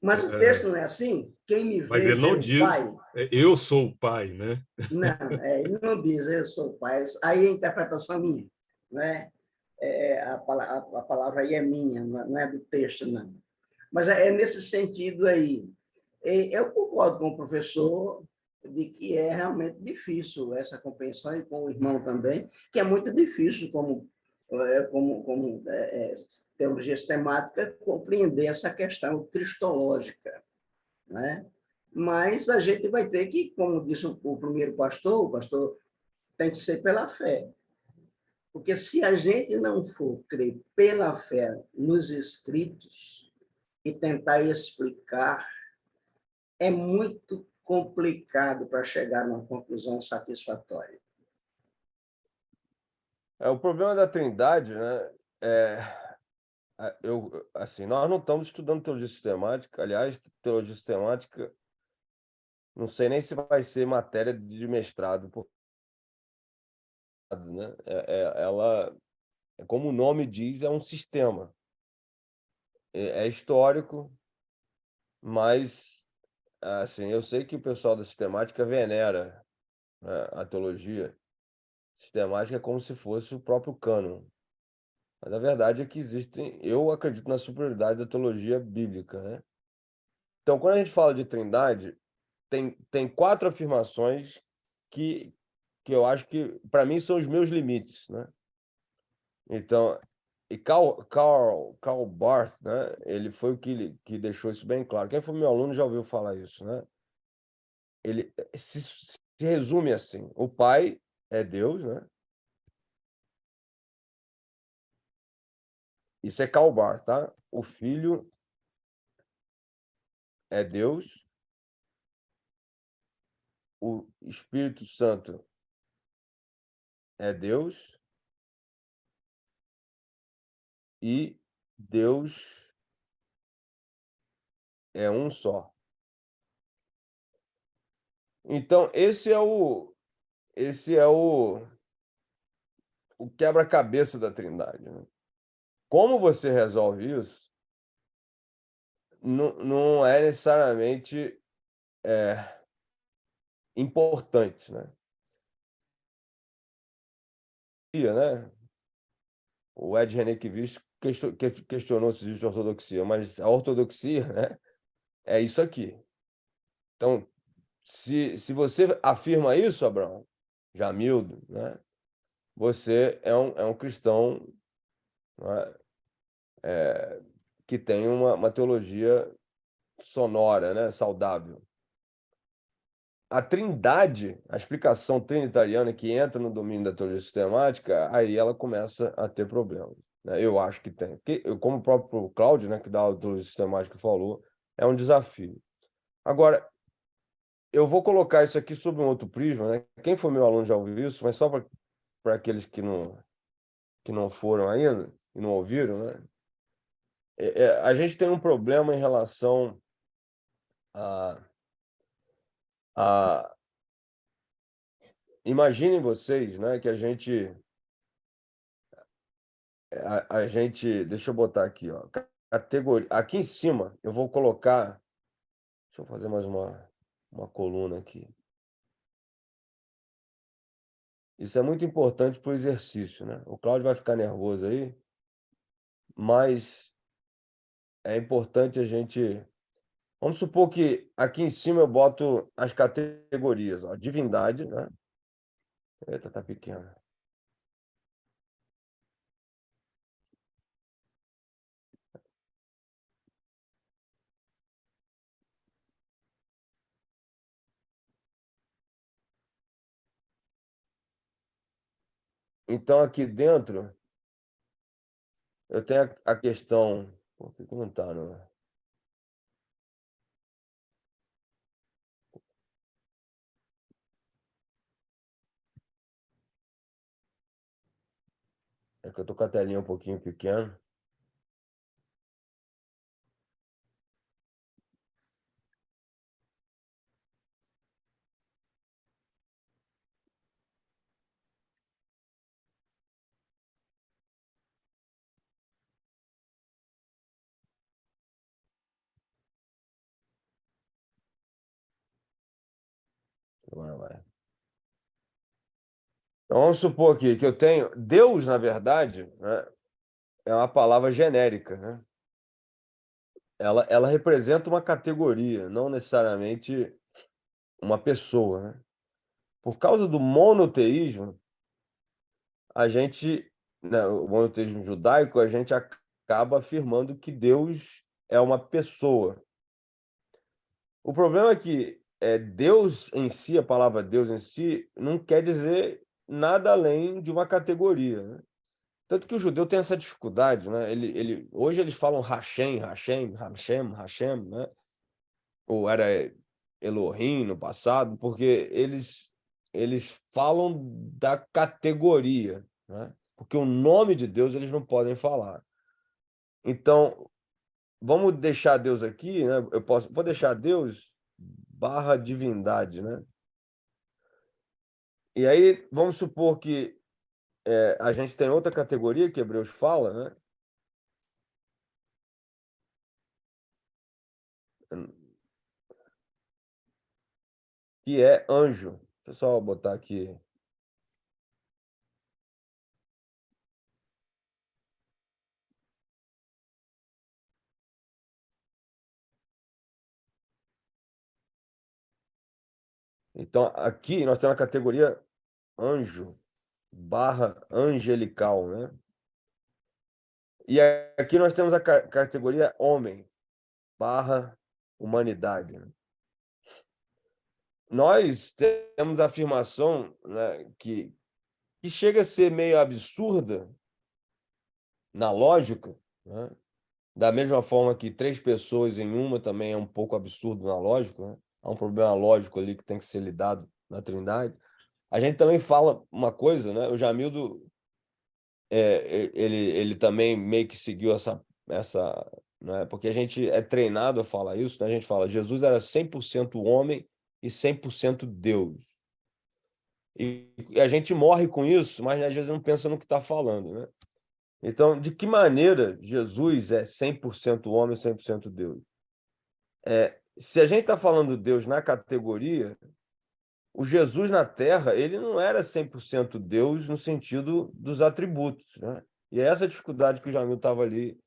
mas o texto não é assim? Quem me Mas vê, ele vê não o diz Pai. eu sou o Pai, né? Não, ele não diz eu sou o Pai. Aí é a interpretação minha. Né? A palavra aí é minha, não é do texto, não. Mas é nesse sentido aí. Eu concordo com o professor de que é realmente difícil essa compreensão, e com o irmão também, que é muito difícil, como teologia sistemática, compreender essa questão cristológica. Né? Mas a gente vai ter que, como disse o primeiro pastor, o pastor tem que ser pela fé. Porque se a gente não for crer pela fé nos escritos e tentar explicar, é muito complicado para chegar a uma conclusão satisfatória. O problema da Trindade, né, assim, nós não estamos estudando teologia sistemática. Aliás, teologia sistemática, não sei nem se vai ser matéria de mestrado, né? Ela, como o nome diz, é um sistema. É histórico, mas assim, eu sei que o pessoal da sistemática venera, né, a teologia sistemática como se fosse o próprio cânon. Mas a verdade é que eu acredito na superioridade da teologia bíblica, né? Então, quando a gente fala de Trindade, tem 4 afirmações que eu acho que, para mim, são os meus limites, né? Então, e Karl Barth, né? Ele foi o que deixou isso bem claro. Quem foi meu aluno já ouviu falar isso, né? Ele se resume assim: o Pai é Deus, né? Isso é Karl Barth, tá? O Filho é Deus, o Espírito Santo é Deus e Deus é um só. Então, esse é o quebra-cabeça da Trindade, né? Como você resolve isso não é necessariamente importante, né? Né? O Ed Renekiewicz questionou se existe ortodoxia, mas a ortodoxia, né, é isso aqui. Então, se você afirma isso, Abraão, Jamildo, né, você é um cristão, né, que tem uma teologia sonora, né, saudável. A trindade, a explicação trinitariana que entra no domínio da teologia sistemática, aí ela começa a ter problemas, né? Eu acho que tem. Como o próprio Cláudio, né, que dá a teologia sistemática, falou, é um desafio. Agora, eu vou colocar isso aqui sob um outro prisma, né? Quem foi meu aluno já ouviu isso, mas só para aqueles que não foram ainda e não ouviram, né? A gente tem um problema em relação a imaginem vocês, né, que a gente, deixa eu botar aqui, ó, categoria, aqui em cima eu vou colocar, deixa eu fazer mais uma coluna aqui. Isso é muito importante para o exercício, né? O Cláudio vai ficar nervoso aí, mas é importante a gente. Vamos supor que aqui em cima eu boto as categorias, ó, divindade, né? Eita, tá pequeno. Então, aqui dentro, eu tenho a questão. Por que não está? É que eu estou com a telinha um pouquinho pequena. Agora vai. Então, vamos supor aqui que eu tenho. Deus, na verdade, né, é uma palavra genérica, né? Ela representa uma categoria, não necessariamente uma pessoa, né? Por causa do monoteísmo, a gente, né, o monoteísmo judaico, a gente acaba afirmando que Deus é uma pessoa. O problema é que Deus em si, a palavra Deus em si, não quer dizer nada além de uma categoria, né? Tanto que o judeu tem essa dificuldade, né? Hoje eles falam Hashem, Hashem, Hashem, Hashem, né? Ou era Elohim no passado, porque eles falam da categoria, né? Porque o nome de Deus eles não podem falar. Então, vamos deixar Deus aqui, né? Vou deixar Deus barra divindade, né? E aí, vamos supor que a gente tem outra categoria que Hebreus fala, né? Que é anjo. Deixa eu só botar aqui. Então, aqui nós temos a categoria anjo barra angelical, né? E aqui nós temos a categoria homem barra humanidade, né? Nós temos a afirmação, né, que chega a ser meio absurda na lógica, né? Da mesma forma que 3 pessoas em uma também é um pouco absurdo na lógica, né? Há um problema lógico ali que tem que ser lidado na Trindade. A gente também fala uma coisa, né? O Jamildo, ele também meio que seguiu essa, né? Porque a gente é treinado a falar isso, né? A gente fala, Jesus era 100% homem e 100% Deus. E a gente morre com isso, mas às vezes não pensa no que está falando, né? Então, de que maneira Jesus é 100% homem e 100% Deus? Se a gente está falando Deus na categoria, o Jesus na Terra, ele não era 100% Deus no sentido dos atributos, né? E é essa dificuldade que o Jamil estava ali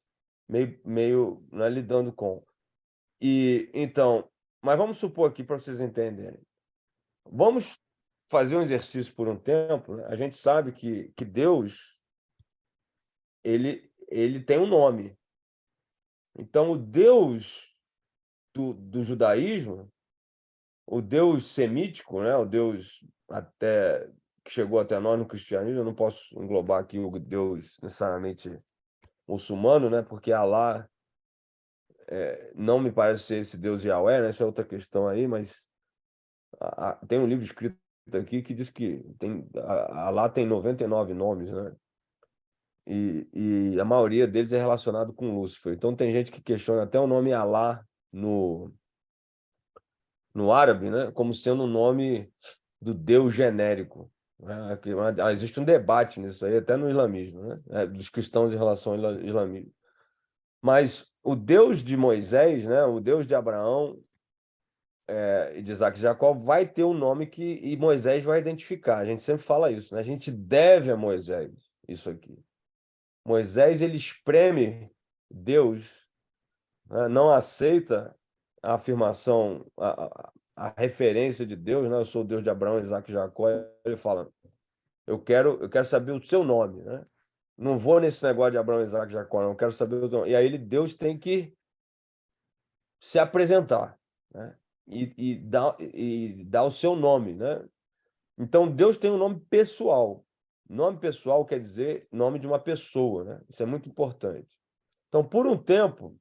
meio né, lidando com. E então, mas vamos supor aqui para vocês entenderem. Vamos fazer um exercício por um tempo, né? A gente sabe que Deus ele tem um nome, Então, o Deus do judaísmo, o Deus semítico, né? O Deus até que chegou até nós no cristianismo, eu não posso englobar aqui o Deus necessariamente muçulmano, né? Porque Alá não me parece ser esse Deus Yahweh, né? Isso é outra questão aí, mas tem um livro escrito aqui que diz que Alá tem 99 nomes, né? E a maioria deles é relacionado com Lúcifer. Então tem gente que questiona até o nome Alá no árabe, né? Como sendo um nome do Deus genérico, né? Existe um debate nisso aí, até no islamismo, né? Dos cristãos em relação ao islamismo. Mas o Deus de Moisés, né? O Deus de Abraão e de Isaac e Jacó vai ter um nome e Moisés vai identificar. A gente sempre fala isso, né? A gente deve a Moisés isso aqui. Moisés, ele espreme Deus, né? Não aceita a afirmação, a referência de Deus, né? Eu sou o Deus de Abraão, Isaac e Jacó. Ele fala, eu quero saber o seu nome, né? Não vou nesse negócio de Abraão, Isaac e Jacó, não. Eu quero saber o seu nome. E aí Deus tem que se apresentar, né? E dar o seu nome, né? Então, Deus tem um nome pessoal. Nome pessoal quer dizer nome de uma pessoa, né? Isso é muito importante. Então, por um tempo,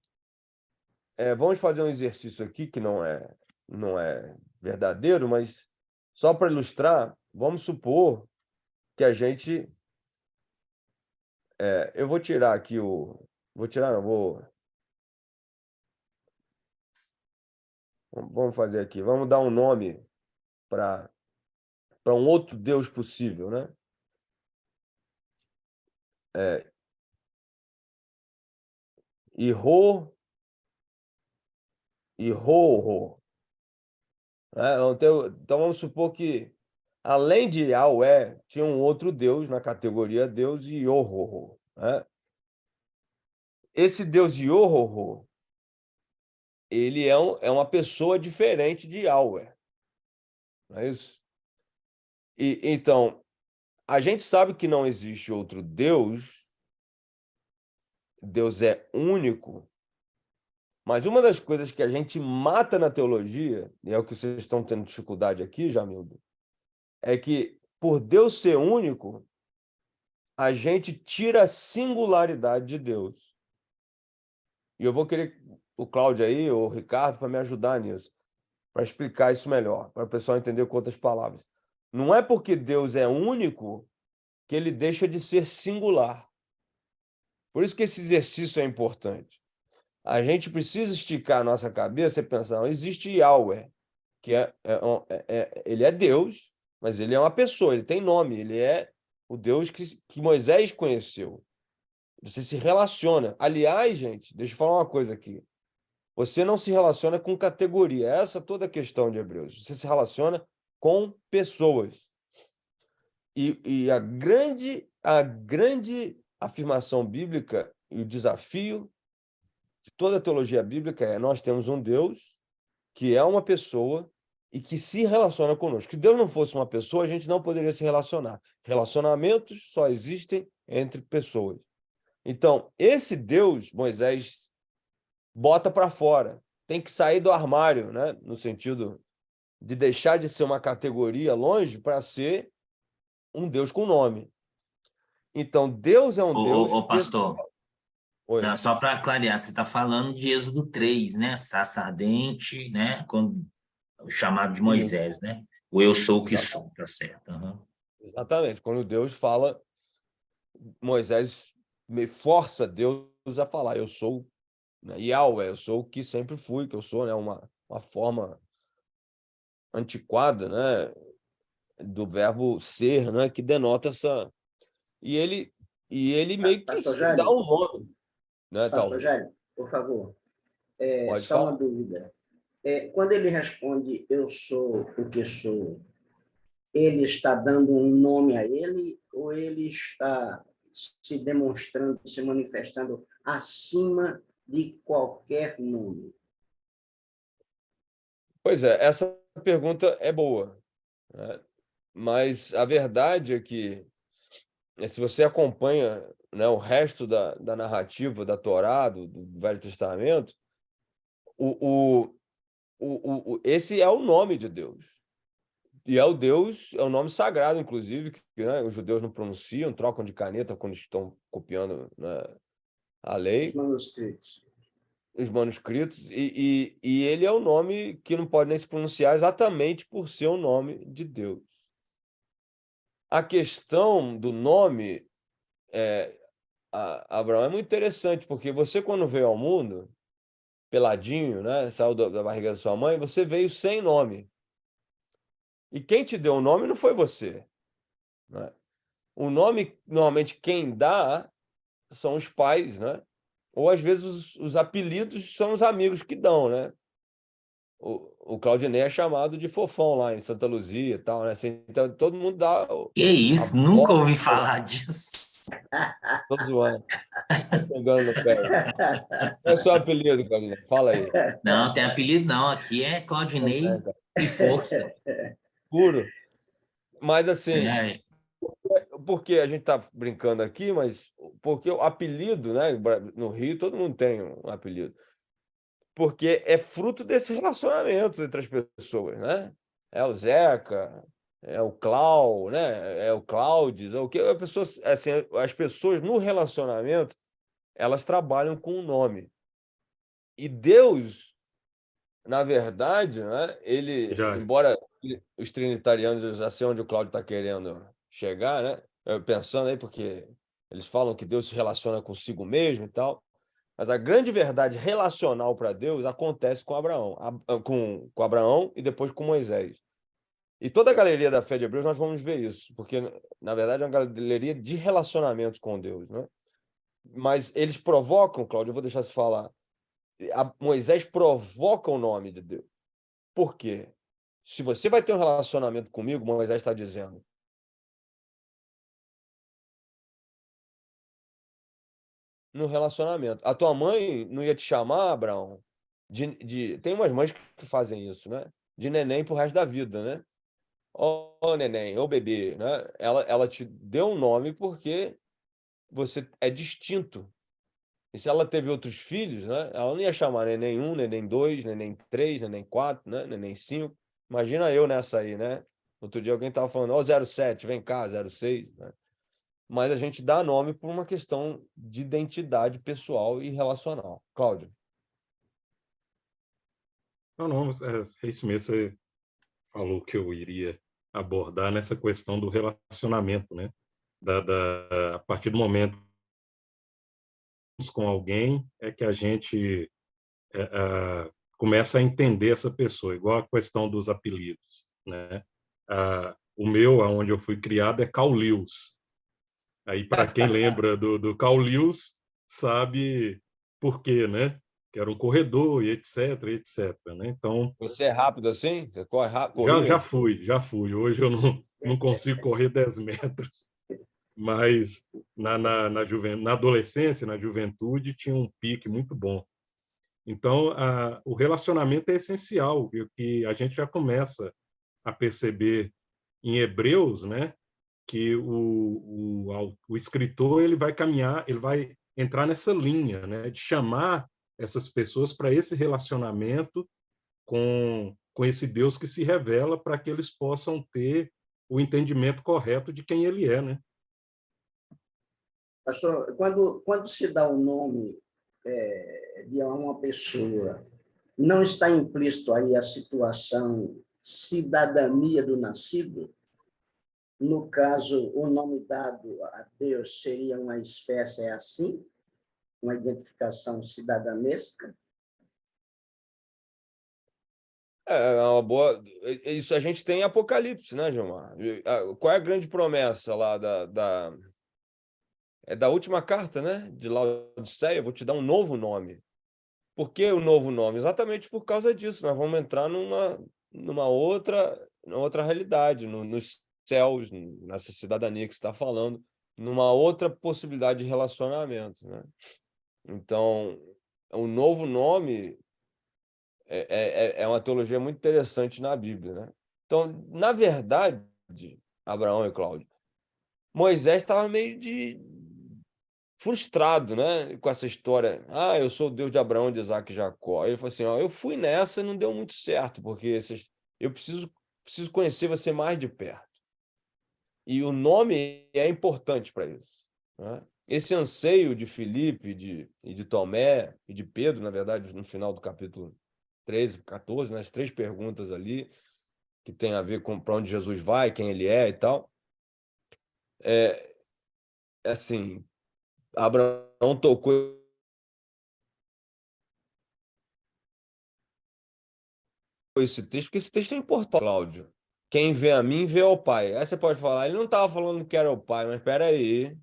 vamos fazer um exercício aqui que não é verdadeiro, mas só para ilustrar, vamos supor que a gente... eu vou tirar aqui Vou tirar, não, vamos fazer aqui. Vamos dar um nome para um outro Deus possível, né? Iho, Iho. Então vamos supor que, além de Yahweh, tinha um outro Deus na categoria Deus Yoho, né? Esse Deus Yoho, ele é uma pessoa diferente de Yahweh, não é isso? Então, a gente sabe que não existe outro Deus, Deus é único, mas uma das coisas que a gente mata na teologia, e é o que vocês estão tendo dificuldade aqui, Jamildo, é que, por Deus ser único, a gente tira a singularidade de Deus. E eu vou querer o Cláudio aí, ou o Ricardo, para me ajudar nisso, para explicar isso melhor, para o pessoal entender com outras palavras. Não é porque Deus é único que ele deixa de ser singular. Por isso que esse exercício é importante. A gente precisa esticar a nossa cabeça e pensar, não, existe Yahweh, que ele é Deus, mas ele é uma pessoa, ele tem nome, ele é o Deus que Moisés conheceu. Você se relaciona. Aliás, gente, deixa eu falar uma coisa aqui. Você não se relaciona com categoria. Essa é toda a questão de Hebreus. Você se relaciona com pessoas. E a grande afirmação bíblica e o desafio de toda a teologia bíblica é: nós temos um Deus que é uma pessoa e que se relaciona conosco. Se Deus não fosse uma pessoa, a gente não poderia se relacionar. Relacionamentos só existem entre pessoas. Então, esse Deus, Moisés bota para fora. Tem que sair do armário, né? No sentido de deixar de ser uma categoria longe para ser um Deus com nome. Então, Deus é um Deus... Ô, pastor, Oi. não, só para clarear, você está falando de Êxodo 3, né? Sarça ardente, né? Com o chamado de Moisés, né? O eu sou o que sou, tá certo. Uhum. Exatamente. Quando Deus fala, Moisés força Deus a falar, eu sou, né, Yahweh, eu sou o que sempre fui, que eu sou, né, uma forma antiquada, né, do verbo ser, né, que denota essa... E ele meio que Pastor se Jaime, dá um nome, né, Pastor talvez. Jaime, por favor, Pode só falar. uma dúvida. Quando ele responde, eu sou o que sou, ele está dando um nome a ele ou ele está se demonstrando, se manifestando acima de qualquer nome? Pois é, essa pergunta é boa, né? Mas a verdade é que se você acompanha, né, o resto da narrativa da Torá, do Velho Testamento, esse é o nome de Deus. E é o nome sagrado, inclusive, que, né, os judeus não pronunciam, trocam de caneta quando estão copiando, né, a lei. Os manuscritos. Os manuscritos, e ele é o nome que não pode nem se pronunciar exatamente por ser o nome de Deus. A questão do nome, Abraão, é muito interessante, porque você, quando veio ao mundo, peladinho, né, saiu da barriga da sua mãe, você veio sem nome. E quem te deu o nome não foi você, né? O nome, normalmente, quem dá são os pais, né? Ou, às vezes, os apelidos são os amigos que dão, né? O Claudinei é chamado de fofão lá em Santa Luzia e tal, né? Assim, então, todo mundo dá Que isso, a nunca bola. ouvi falar disso. Tô zoando. Tô pegando no pé. Qual é o seu apelido, Claudinei? Fala aí. Não, tem apelido não, aqui é Claudinei e força. Puro. Mas, assim, É, porque a gente tá brincando aqui, mas porque o apelido, né? No Rio, todo mundo tem um apelido. Porque é fruto desse relacionamento entre as pessoas, né? É o Zeca, é o Clau, né? É o Claudes, é o que a pessoa, assim, as pessoas no relacionamento, elas trabalham com o nome. E Deus, na verdade, né, ele, Já, embora os trinitarianos, eu já sei onde o Cláudio está querendo chegar, né? Pensando aí, porque eles falam que Deus se relaciona consigo mesmo e tal. Mas a grande verdade relacional para Deus acontece com Abraão, com Abraão e depois com Moisés. E toda a galeria da fé de Hebreus nós vamos ver isso, porque, na verdade, é uma galeria de relacionamentos com Deus, né? Mas eles provocam, Cláudio, eu vou deixar você falar, Moisés provoca o nome de Deus. Por quê? Se você vai ter um relacionamento comigo, Moisés está dizendo, no relacionamento. A tua mãe não ia te chamar, Abraão, tem umas mães que fazem isso, né? De neném pro resto da vida, né? Ô neném, ô bebê, né? Ela te deu um nome porque você é distinto. E se ela teve outros filhos, né? Ela não ia chamar neném 1, neném 2, neném 3, neném 4, né? Neném 5. Imagina eu nessa aí, né? Outro dia alguém estava falando, ó, 07, vem cá, 06, né? Mas a gente dá nome por uma questão de identidade pessoal e relacional. Cláudio. não, é isso mesmo, você falou que eu iria abordar nessa questão do relacionamento, né? A partir do momento com alguém é que a gente começa a entender essa pessoa, igual a questão dos apelidos, né? O meu, aonde eu fui criado, é Carl Lewis. Aí, para quem lembra do Carl Lewis, sabe por quê, né? Que era um corredor e etc, etc, né? Então, Você é rápido assim? Você corre rápido? já Corria? fui. Hoje eu não consigo correr 10 metros, mas na adolescência, na juventude, tinha um pique muito bom. Então, o relacionamento é essencial, que a gente já começa a perceber em Hebreus, né, que o escritor ele vai caminhar, ele vai entrar nessa linha, né, de chamar essas pessoas para esse relacionamento com esse Deus que se revela para que eles possam ter o entendimento correto de quem ele é, né? Pastor, quando se dá o nome de uma pessoa, não está implícito aí a situação cidadania do nascido? No caso, o nome dado a Deus seria uma espécie assim, uma identificação cidadanesca? É uma boa. Isso a gente tem em Apocalipse, né, Gilmar? Qual é a grande promessa lá é da última carta, né? De Laodiceia? Vou te dar um novo nome. Por que o novo nome? Exatamente por causa disso. Nós vamos entrar numa outra realidade, nos céus, nessa cidadania que você está falando, numa outra possibilidade de relacionamento, né? Então, o novo nome é uma teologia muito interessante na Bíblia, né? Então, na verdade, Abraão e Cláudio, Moisés estava meio frustrado, né, com essa história. Ah, eu sou o Deus de Abraão, de Isaac e Jacó. Aí ele falou assim, ó, eu fui nessa e não deu muito certo, porque eu preciso conhecer você mais de perto. E o nome é importante para isso, né? Esse anseio de Filipe e de Tomé e de Pedro, na verdade, no final do capítulo 13, 14, né, as 3 perguntas ali, que tem a ver com para onde Jesus vai, quem ele é e tal. Assim, Abraão tocou esse texto, porque esse texto é importante, Cláudio. Quem vê a mim, vê ao Pai. Aí você pode falar, ele não estava falando que era o Pai, mas espera aí.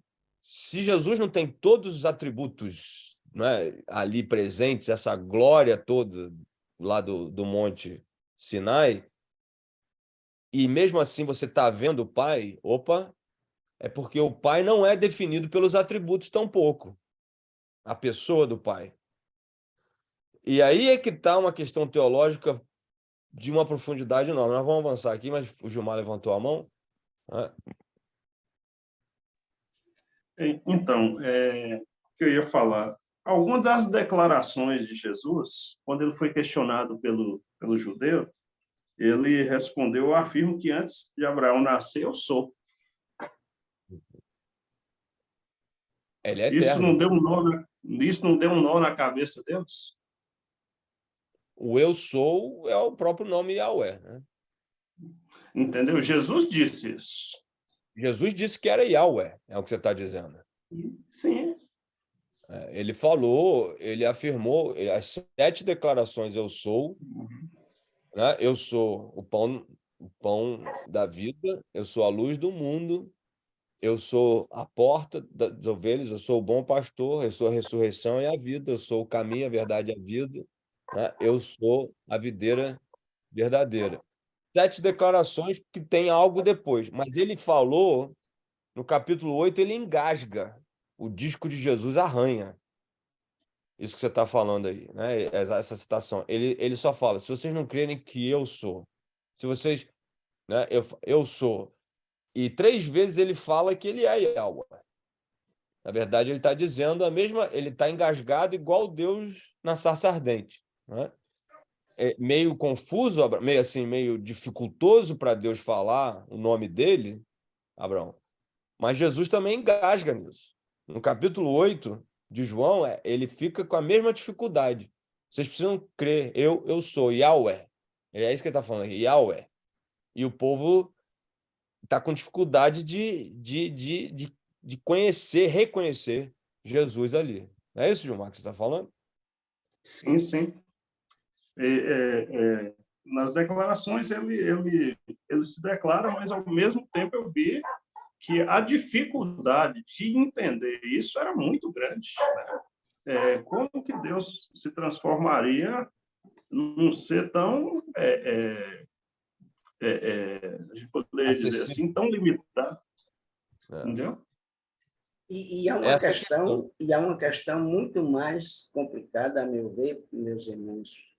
Se Jesus não tem todos os atributos, né, ali presentes, essa glória toda lá do Monte Sinai, e mesmo assim você está vendo o Pai, opa, é porque o Pai não é definido pelos atributos tampouco, a pessoa do Pai. E aí é que está uma questão teológica de uma profundidade enorme. Nós vamos avançar aqui, mas o Gilmar levantou a mão. Né? Então, que eu ia falar, algumas das declarações de Jesus, quando ele foi questionado pelo judeu, ele respondeu, eu afirmo que antes de Abraão nascer, eu sou. Ele é Isso não eterno. deu um nó na cabeça deles? O eu sou é o próprio nome Yahweh, né? Entendeu? Jesus disse isso. Jesus disse que era Yahweh, é o que você está dizendo. Sim. Ele falou, ele afirmou, as 7 declarações eu sou, né? Eu sou o pão da vida, eu sou a luz do mundo, eu sou a porta das ovelhas, eu sou o bom pastor, eu sou a ressurreição e a vida, eu sou o caminho, a verdade e a vida, né? Eu sou a videira verdadeira. 7 declarações que tem algo depois, mas ele falou, no capítulo 8, ele engasga, o disco de Jesus arranha. Isso que você está falando aí, né? Essa citação. Ele só fala, se vocês não crerem que eu sou, se vocês, né, eu sou. E 3 vezes ele fala que ele é Yahweh. Na verdade, ele está dizendo a mesma, ele está engasgado igual Deus na sarça ardente, né? É meio confuso, meio assim, meio dificultoso para Deus falar o nome dele, Abraão. Mas Jesus também engasga nisso. No capítulo 8 de João, ele fica com a mesma dificuldade. Vocês precisam crer, eu sou Yahweh. É isso que ele está falando aqui, Yahweh. E o povo está com dificuldade de conhecer, reconhecer Jesus ali. Não é isso, Gilmar, que você está falando? Sim, sim. Nas declarações ele se declara, mas ao mesmo tempo eu vi que a dificuldade de entender isso era muito grande, né? Como que Deus se transformaria num ser tão, a gente poderia dizer assim, tão limitado, entendeu? E há uma questão muito mais complicada, a meu ver, meus irmãos,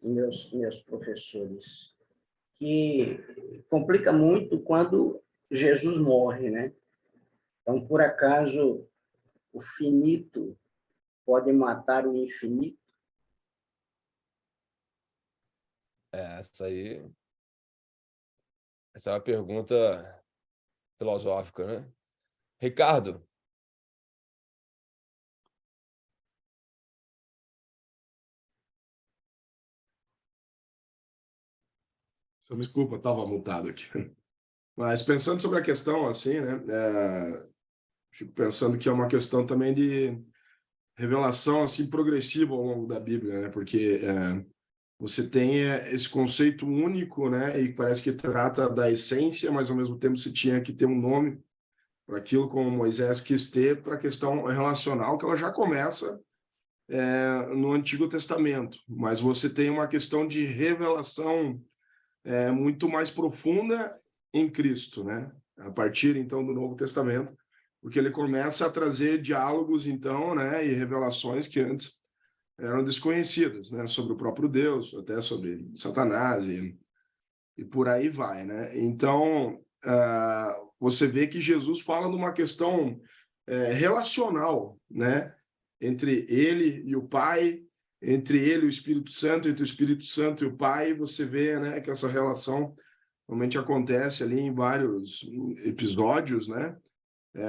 meus professores, que complica muito quando Jesus morre, né? Então, por acaso, o finito pode matar o infinito? Essa é uma pergunta filosófica, né? Ricardo. Desculpa, estava mutado aqui. Mas pensando sobre a questão, assim, né? Fico pensando que é uma questão também de revelação, assim, progressiva ao longo da Bíblia, né? Porque você tem esse conceito único, né? E parece que trata da essência, mas ao mesmo tempo você tinha que ter um nome para aquilo, como Moisés quis ter, para a questão relacional, que ela já começa no Antigo Testamento. Mas você tem uma questão de revelação muito mais profunda em Cristo, né? A partir, então, do Novo Testamento, porque ele começa a trazer diálogos, então, né? E revelações que antes eram desconhecidas, né? Sobre o próprio Deus, até sobre Satanás e por aí vai, né? Então, você vê que Jesus fala numa questão relacional, né? Entre ele e o Pai, entre ele e o Espírito Santo, entre o Espírito Santo e o Pai, você vê, né, que essa relação realmente acontece ali em vários episódios, né?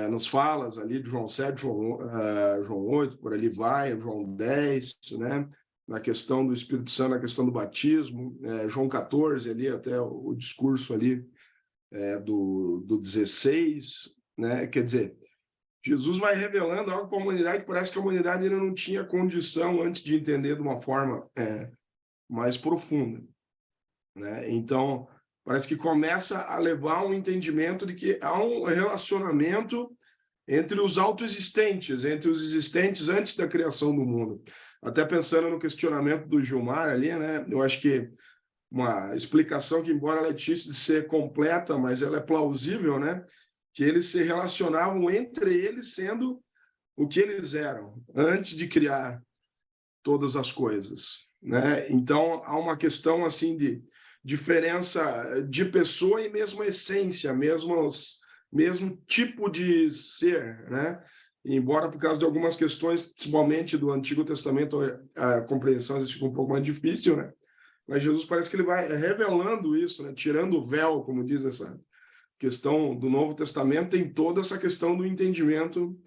Nos falas ali de João 7, João 8, por ali vai, João 10, né? Na questão do Espírito Santo, na questão do batismo, João 14 ali, até o discurso ali do 16, né? Quer dizer, Jesus vai revelando algo para a humanidade, parece que a humanidade ainda não tinha condição antes de entender de uma forma mais profunda, né? Então, parece que começa a levar um entendimento de que há um relacionamento entre os autoexistentes, entre os existentes antes da criação do mundo. Até pensando no questionamento do Gilmar ali, né? Eu acho que uma explicação que, embora ela é difícil de ser completa, mas ela é plausível, né? Que eles se relacionavam entre eles sendo o que eles eram antes de criar todas as coisas, né? Então, há uma questão assim de diferença de pessoa e mesmo essência, mesmo tipo de ser, né? Embora por causa de algumas questões, principalmente do Antigo Testamento, a compreensão às vezes fica um pouco mais difícil, né? Mas Jesus parece que ele vai revelando isso, né? Tirando o véu, como diz essa questão do Novo Testamento, tem toda essa questão do entendimento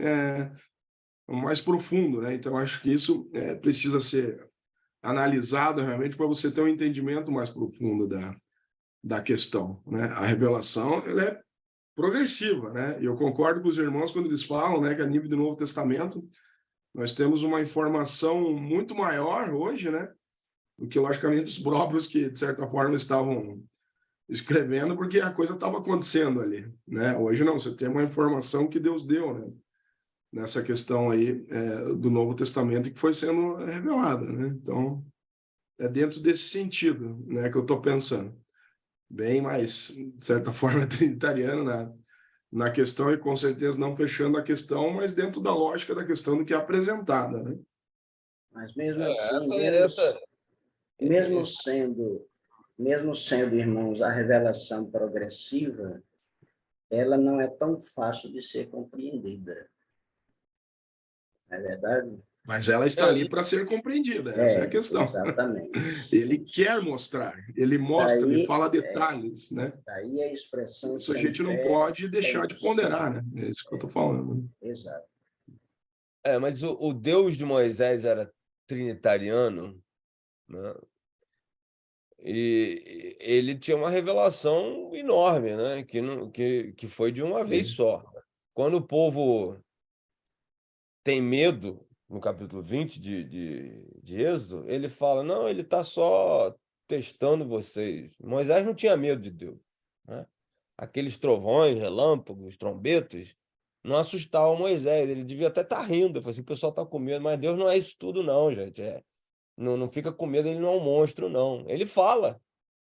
mais profundo, né? Então, acho que isso precisa ser analisado realmente para você ter um entendimento mais profundo da questão, né? A revelação, ela é progressiva, né? E eu concordo com os irmãos quando eles falam, né, que a nível do Novo Testamento nós temos uma informação muito maior hoje, né, do que logicamente os próprios que de certa forma estavam escrevendo, porque a coisa estava acontecendo ali, né? Hoje não, você tem uma informação que Deus deu, né, nessa questão aí do Novo Testamento que foi sendo revelada, né? Então é dentro desse sentido, né, que eu estou pensando. Bem mais, de certa forma, trinitariano na questão e com certeza não fechando a questão, mas dentro da lógica da questão do que é apresentada, né? Mas mesmo assim, mesmo sendo, irmãos, a revelação progressiva, ela não é tão fácil de ser compreendida. Não é verdade? Mas ela está ali para ser compreendida, essa é a questão. Exatamente. Ele quer mostrar, ele mostra, ele fala detalhes, né? Daí a expressão... Isso a gente não pode deixar de ponderar, né? É isso que eu estou falando. Exato. Mas o Deus de Moisés era trinitariano, né? E ele tinha uma revelação enorme, né? Que foi de uma vez só. Quando o povo tem medo, no capítulo 20 de Êxodo, ele fala, não, ele está só testando vocês. Moisés não tinha medo de Deus, né? Aqueles trovões, relâmpagos, trombetas, não assustavam Moisés, ele devia até estar rindo, assim, o pessoal está com medo, mas Deus não é isso tudo não, gente, não fica com medo, ele não é um monstro, não. Ele fala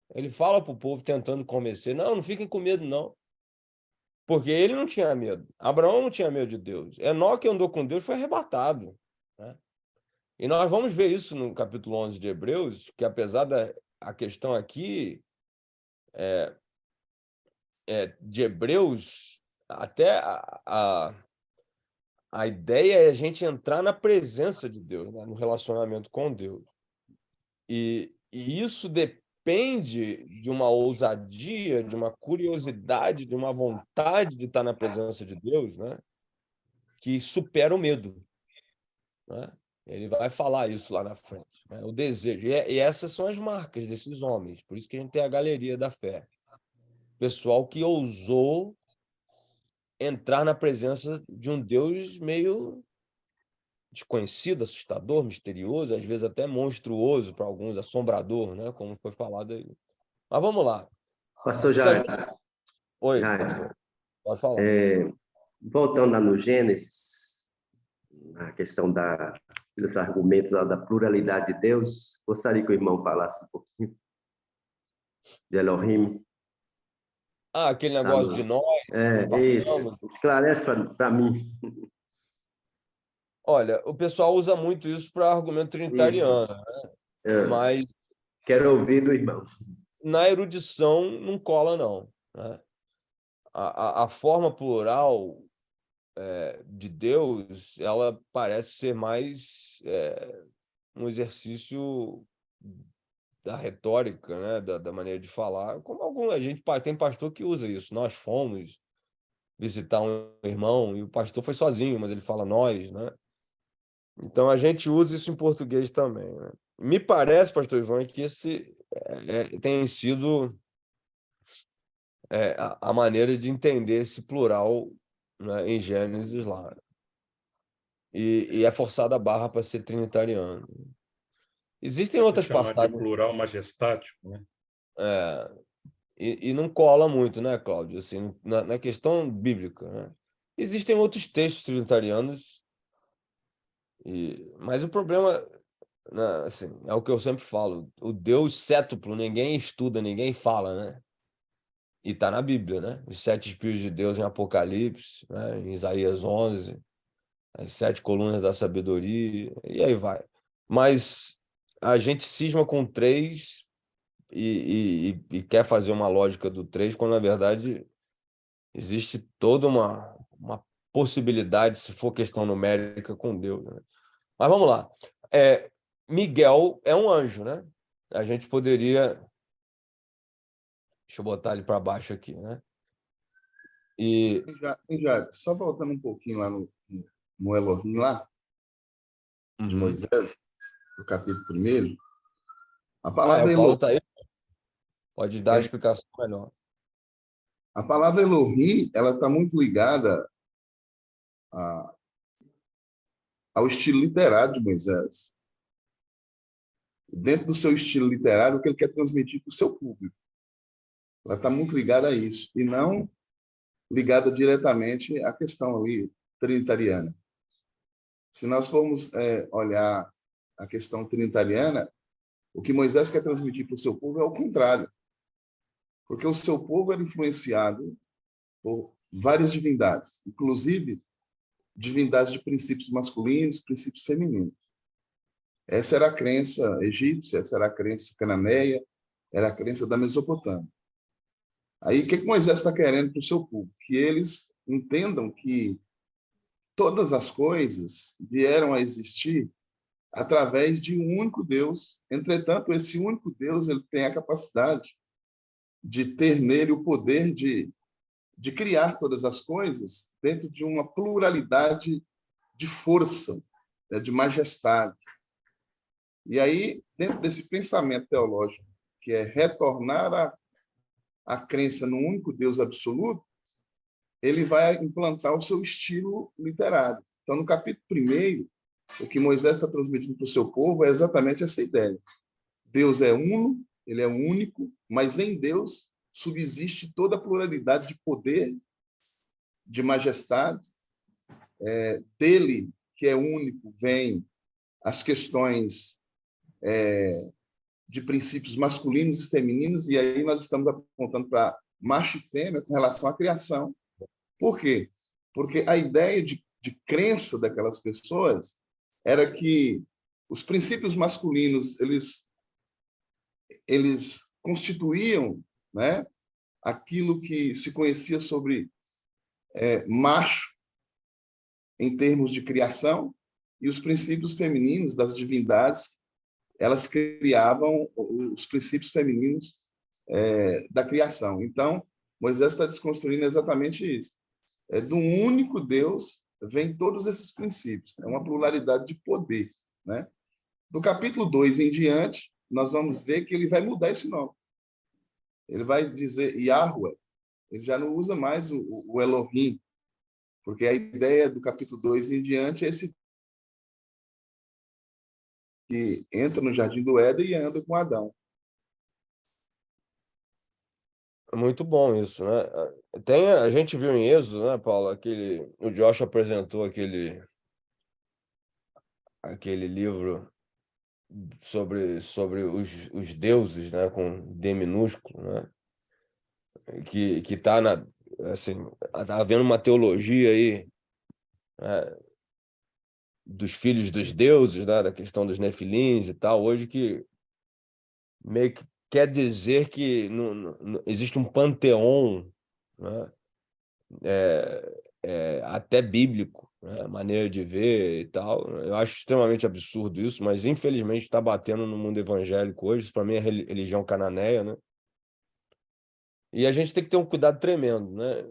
para o povo tentando convencer, não fiquem com medo, não. Porque ele não tinha medo. Abraão não tinha medo de Deus. Enoque andou com Deus, foi arrebatado, né? E nós vamos ver isso no capítulo 11 de Hebreus, que apesar a questão aqui de Hebreus, até a ideia é a gente entrar na presença de Deus, né? No relacionamento com Deus. E isso depende de uma ousadia, de uma curiosidade, de uma vontade de estar na presença de Deus, né? Que supera o medo, né? Ele vai falar isso lá na frente, né? O desejo. E essas são as marcas desses homens. Por isso que a gente tem a galeria da fé. Pessoal que ousou entrar na presença de um Deus meio desconhecido, assustador, misterioso, às vezes até monstruoso para alguns, assombrador, né? Como foi falado aí. Mas vamos lá. Pastor Jair. Oi, Jair. pastor. Pode falar. Voltando lá no Gênesis, na questão dos argumentos lá da pluralidade de Deus, gostaria que o irmão falasse um pouquinho de Elohim. Aquele negócio de nós. Isso. Esclarece para mim. Olha, o pessoal usa muito isso para argumento trinitariano, né? Mas quero ouvir do irmão. Na erudição não cola, não, né? a forma plural de Deus, ela parece ser mais um exercício da retórica, né? Da maneira de falar, como a gente tem pastor que usa isso. Nós fomos visitar um irmão e o pastor foi sozinho, mas ele fala nós, né? Então a gente usa isso em português também, né? Me parece, pastor Ivan, que esse tem sido a maneira de entender esse plural, né, em Gênesis lá. E é forçada a barra para ser trinitariano. Existem outras chamar de passagens. plural majestático, né? E não cola muito, né, Cláudio? Assim, na questão bíblica, né? Existem outros textos trinitarianos, mas o problema, né, assim, é o que eu sempre falo: o Deus cétuplo ninguém estuda, ninguém fala, né? E está na Bíblia, né? Os 7 Espíritos de Deus em Apocalipse, né? Em Isaías 11, as 7 colunas da sabedoria, e aí vai. Mas a gente cisma com 3 e quer fazer uma lógica do 3, quando, na verdade, existe toda uma possibilidade, se for questão numérica, com Deus, né? Mas vamos lá. Miguel é um anjo, né? A gente poderia... Deixa eu botar ele para baixo aqui, né? Já, só voltando um pouquinho lá no Elohim, lá, de Moisés, no capítulo 1, a palavra o Paulo Elohim, está aí? Pode dar a explicação melhor. a palavra Elohim, ela está muito ligada ao estilo literário de Moisés. Dentro do seu estilo literário, o que ele quer transmitir para o seu público. Ela está muito ligada a isso, e não ligada diretamente à questão ali trinitariana. Se nós formos olhar a questão trinitariana, o que Moisés quer transmitir para o seu povo é o contrário. Porque o seu povo era influenciado por várias divindades, inclusive divindades de princípios masculinos, princípios femininos. Essa era a crença egípcia, essa era a crença cananeia, era a crença da Mesopotâmia. Aí, o que Moisés está querendo para o seu povo? Que eles entendam que todas as coisas vieram a existir através de um único Deus. Entretanto, esse único Deus, ele tem a capacidade de ter nele o poder de criar todas as coisas dentro de uma pluralidade de força, né, de majestade. E aí, dentro desse pensamento teológico, que é retornar a crença no único Deus absoluto, ele vai implantar o seu estilo literário. Então, no capítulo 1, o que Moisés está transmitindo para o seu povo é exatamente essa ideia. Deus é uno, ele é único, mas em Deus subsiste toda a pluralidade de poder, de majestade. Dele, que é único, vem as questões de princípios masculinos e femininos, e aí nós estamos apontando para macho e fêmea com relação à criação. Por quê? Porque a ideia de crença daquelas pessoas era que os princípios masculinos eles constituíam, né, aquilo que se conhecia sobre macho em termos de criação, e os princípios femininos das divindades, elas criavam os princípios femininos da criação. Então, Moisés está desconstruindo exatamente isso. Do único Deus vem todos esses princípios. É uma pluralidade de poder, né? Do capítulo 2 em diante, nós vamos ver que ele vai mudar esse nome. Ele vai dizer Yahweh. Ele já não usa mais o Elohim, porque a ideia do capítulo 2 em diante é esse que entra no Jardim do Éden e anda com Adão. Muito bom isso, né? A gente viu em Êxodo, né, Paulo, o Josh apresentou aquele livro sobre os deuses, né, com D minúsculo, né? Que está assim, tá havendo uma teologia aí, né, dos filhos dos deuses, né, da questão dos nefilins e tal, hoje, que meio que quer dizer que não existe um panteão, né, até bíblico, né? A maneira de ver e tal. Eu acho extremamente absurdo isso, mas infelizmente está batendo no mundo evangélico hoje. Isso para mim é religião cananeia, né? E a gente tem que ter um cuidado tremendo, né,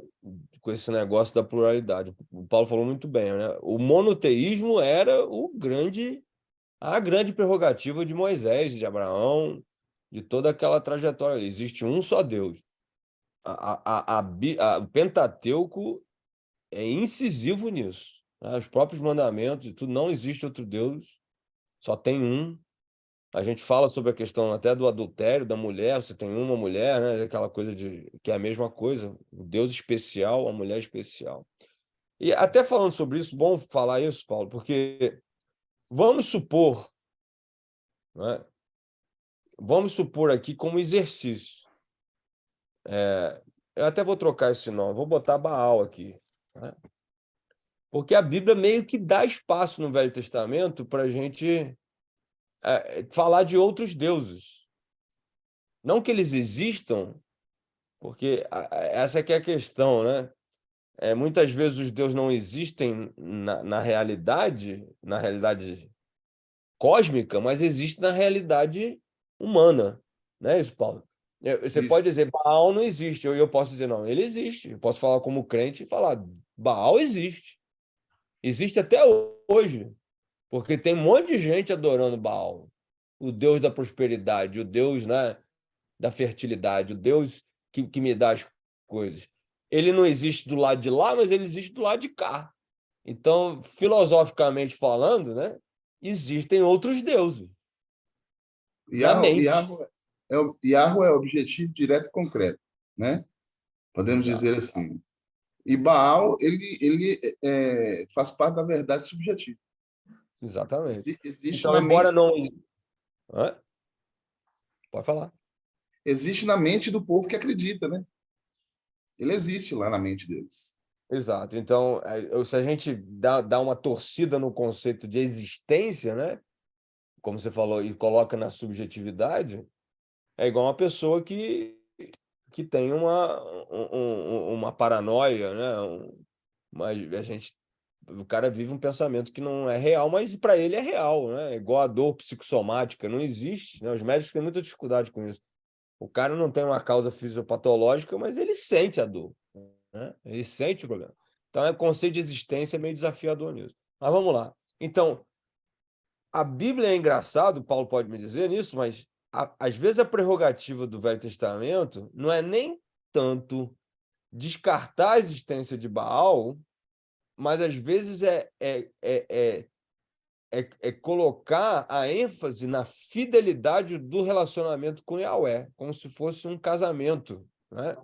com esse negócio da pluralidade. O Paulo falou muito bem, né? O monoteísmo era a grande prerrogativa de Moisés, de Abraão, de toda aquela trajetória ali. Existe um só Deus. O Pentateuco é incisivo nisso, né? Os próprios mandamentos e tudo, não existe outro Deus, só tem um. A gente fala sobre a questão até do adultério da mulher, você tem uma mulher, né? Aquela coisa de que é a mesma coisa, o Deus especial, a mulher especial. E até falando sobre isso, bom falar isso, Paulo, porque vamos supor, né? Vamos supor aqui como exercício. Eu até vou trocar esse nome, vou botar Baal aqui, né? Porque a Bíblia meio que dá espaço no Velho Testamento para a gente falar de outros deuses. Não que eles existam, porque essa aqui é a questão, né? Muitas vezes os deuses não existem na realidade cósmica, mas existem na realidade humana, né, isso, Paulo? Você Isso. pode dizer, Baal não existe, ou eu posso dizer, não, ele existe. Eu posso falar como crente e falar, Baal existe. Existe até hoje, porque tem um monte de gente adorando Baal, o Deus da prosperidade, o Deus, né, da fertilidade, o Deus que me dá as coisas. Ele não existe do lado de lá, mas ele existe do lado de cá. Então, filosoficamente falando, né, existem outros deuses na mente. Yahweh é objetivo direto e concreto, né? Podemos Exato. dizer assim. E Baal, ele faz parte da verdade subjetiva. Exatamente. Existe Então, na embora mente, não... Hã? Pode falar. existe na mente do povo que acredita, né? Ele existe lá na mente deles. Exato. Então, se a gente dá uma torcida no conceito de existência, né, como você falou, e coloca na subjetividade, é igual uma pessoa que tem uma paranoia, né? O cara vive um pensamento que não é real, mas para ele é real, né? É igual a dor psicossomática, não existe, né? Os médicos têm muita dificuldade com isso. O cara não tem uma causa fisiopatológica, mas ele sente a dor, né? Ele sente o problema. Então, o conceito de existência é meio desafiador nisso. Mas vamos lá. Então, a Bíblia é engraçado, Paulo pode me dizer nisso, mas às vezes a prerrogativa do Velho Testamento não é nem tanto descartar a existência de Baal, mas às vezes é colocar a ênfase na fidelidade do relacionamento com Yahweh, como se fosse um casamento, né,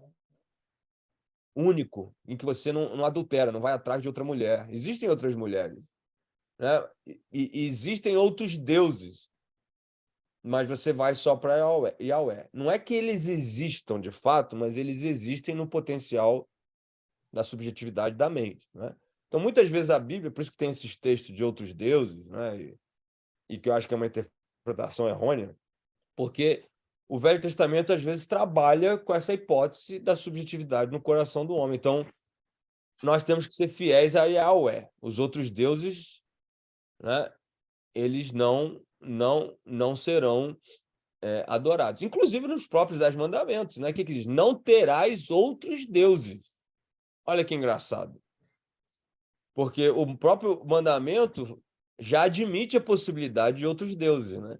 único, em que você não adultera, não vai atrás de outra mulher. Existem outras mulheres, né? E existem outros deuses, mas você vai só para Yahweh. Não é que eles existam de fato, mas eles existem no potencial da subjetividade da mente, né? Então, muitas vezes a Bíblia, por isso que tem esses textos de outros deuses, né? E que eu acho que é uma interpretação errônea, porque o Velho Testamento, às vezes, trabalha com essa hipótese da subjetividade no coração do homem. Então, nós temos que ser fiéis a Yahweh. Os outros deuses, né, eles não serão adorados. Inclusive nos próprios 10 mandamentos, né? O que diz? Não terás outros deuses. Olha que engraçado. Porque o próprio mandamento já admite a possibilidade de outros deuses, né?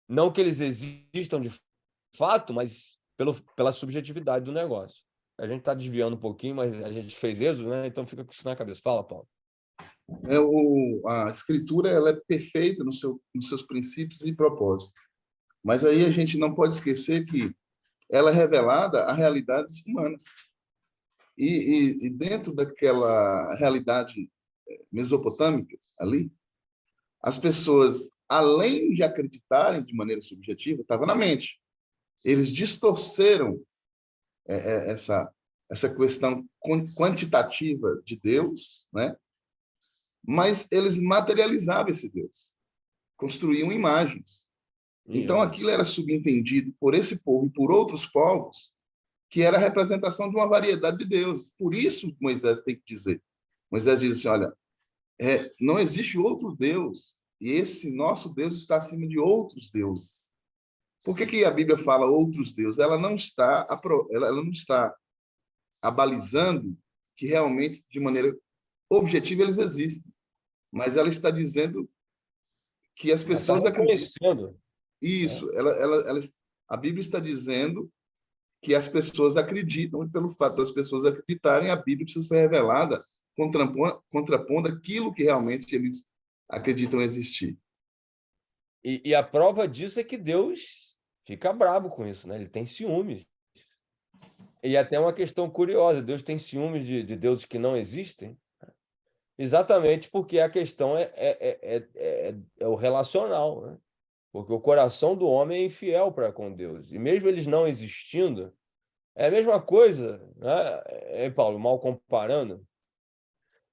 Não que eles existam de fato, mas pela subjetividade do negócio. A gente está desviando um pouquinho, mas a gente fez Êxodo, né? Então fica com isso na cabeça. Fala, Paulo. A escritura ela é perfeita nos seus princípios e propósitos. Mas aí a gente não pode esquecer que ela é revelada a realidades humanas. E dentro daquela realidade mesopotâmica ali, as pessoas, além de acreditarem de maneira subjetiva, estava na mente. Eles distorceram essa questão quantitativa de Deus, né? Mas eles materializavam esse Deus, construíam imagens. Então, aquilo era subentendido por esse povo e por outros povos que era a representação de uma variedade de deuses. Por isso, Moisés tem que dizer. Moisés diz assim, olha, não existe outro Deus, e esse nosso Deus está acima de outros deuses. Por que a Bíblia fala outros deuses? Ela não está abalizando que realmente, de maneira objetiva, eles existem, mas ela está dizendo que as pessoas acreditam. Isso, a Bíblia está dizendo que as pessoas acreditam, e pelo fato das pessoas acreditarem, a Bíblia precisa ser revelada, contrapondo aquilo que realmente eles acreditam existir. E a prova disso é que Deus fica bravo com isso, né? Ele tem ciúmes. E até uma questão curiosa, Deus tem ciúmes de deuses que não existem? Exatamente porque a questão é o relacional, né? Porque o coração do homem é infiel para com Deus. E mesmo eles não existindo, é a mesma coisa, né? Paulo, mal comparando,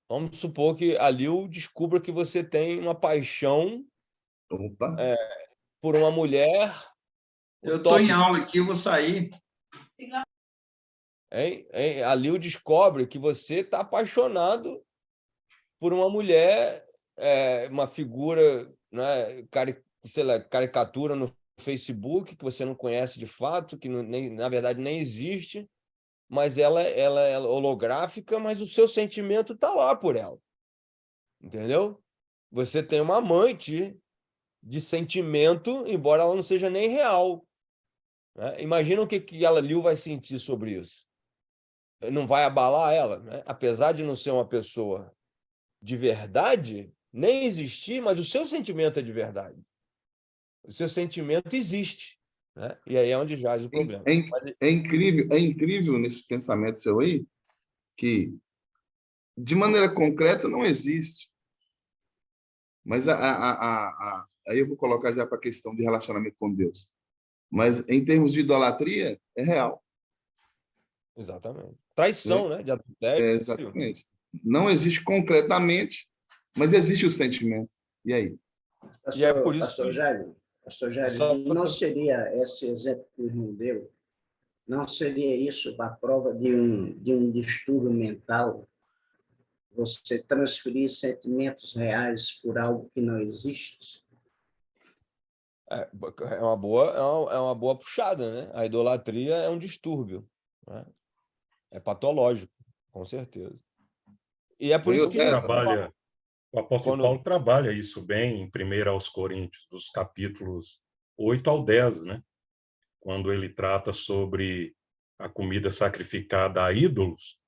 vamos supor que a Lil descubra que você tem uma paixão por uma mulher. Eu estou em aula aqui, eu vou sair. A Lil descobre que você está apaixonado por uma mulher, uma figura, né, sei lá, caricatura no Facebook, que você não conhece de fato, que na verdade nem existe, mas ela é holográfica, mas o seu sentimento está lá por ela. Entendeu? Você tem uma amante de sentimento, embora ela não seja nem real. Né? Imagina o que ela, Lil, vai sentir sobre isso. Não vai abalar ela, né? Apesar de não ser uma pessoa de verdade, nem existir, mas o seu sentimento é de verdade. O seu sentimento existe, né? E aí é onde jaz o problema. É incrível nesse pensamento seu aí, que de maneira concreta não existe. Mas aí eu vou colocar já para a questão de relacionamento com Deus. Mas em termos de idolatria, é real. Exatamente. Traição, né? De adultério. Exatamente. Não existe concretamente, mas existe o sentimento. E aí? Pastor, é por isso Pastor Jair, não seria esse exemplo que o irmão deu, não seria isso a prova de um distúrbio mental? Você transferir sentimentos reais por algo que não existe? É uma boa puxada, né? A idolatria é um distúrbio, né? É patológico, com certeza. E é por isso que o apóstolo Paulo trabalha isso bem em 1 Coríntios, dos capítulos 8 ao 10, né? Quando ele trata sobre a comida sacrificada a ídolos,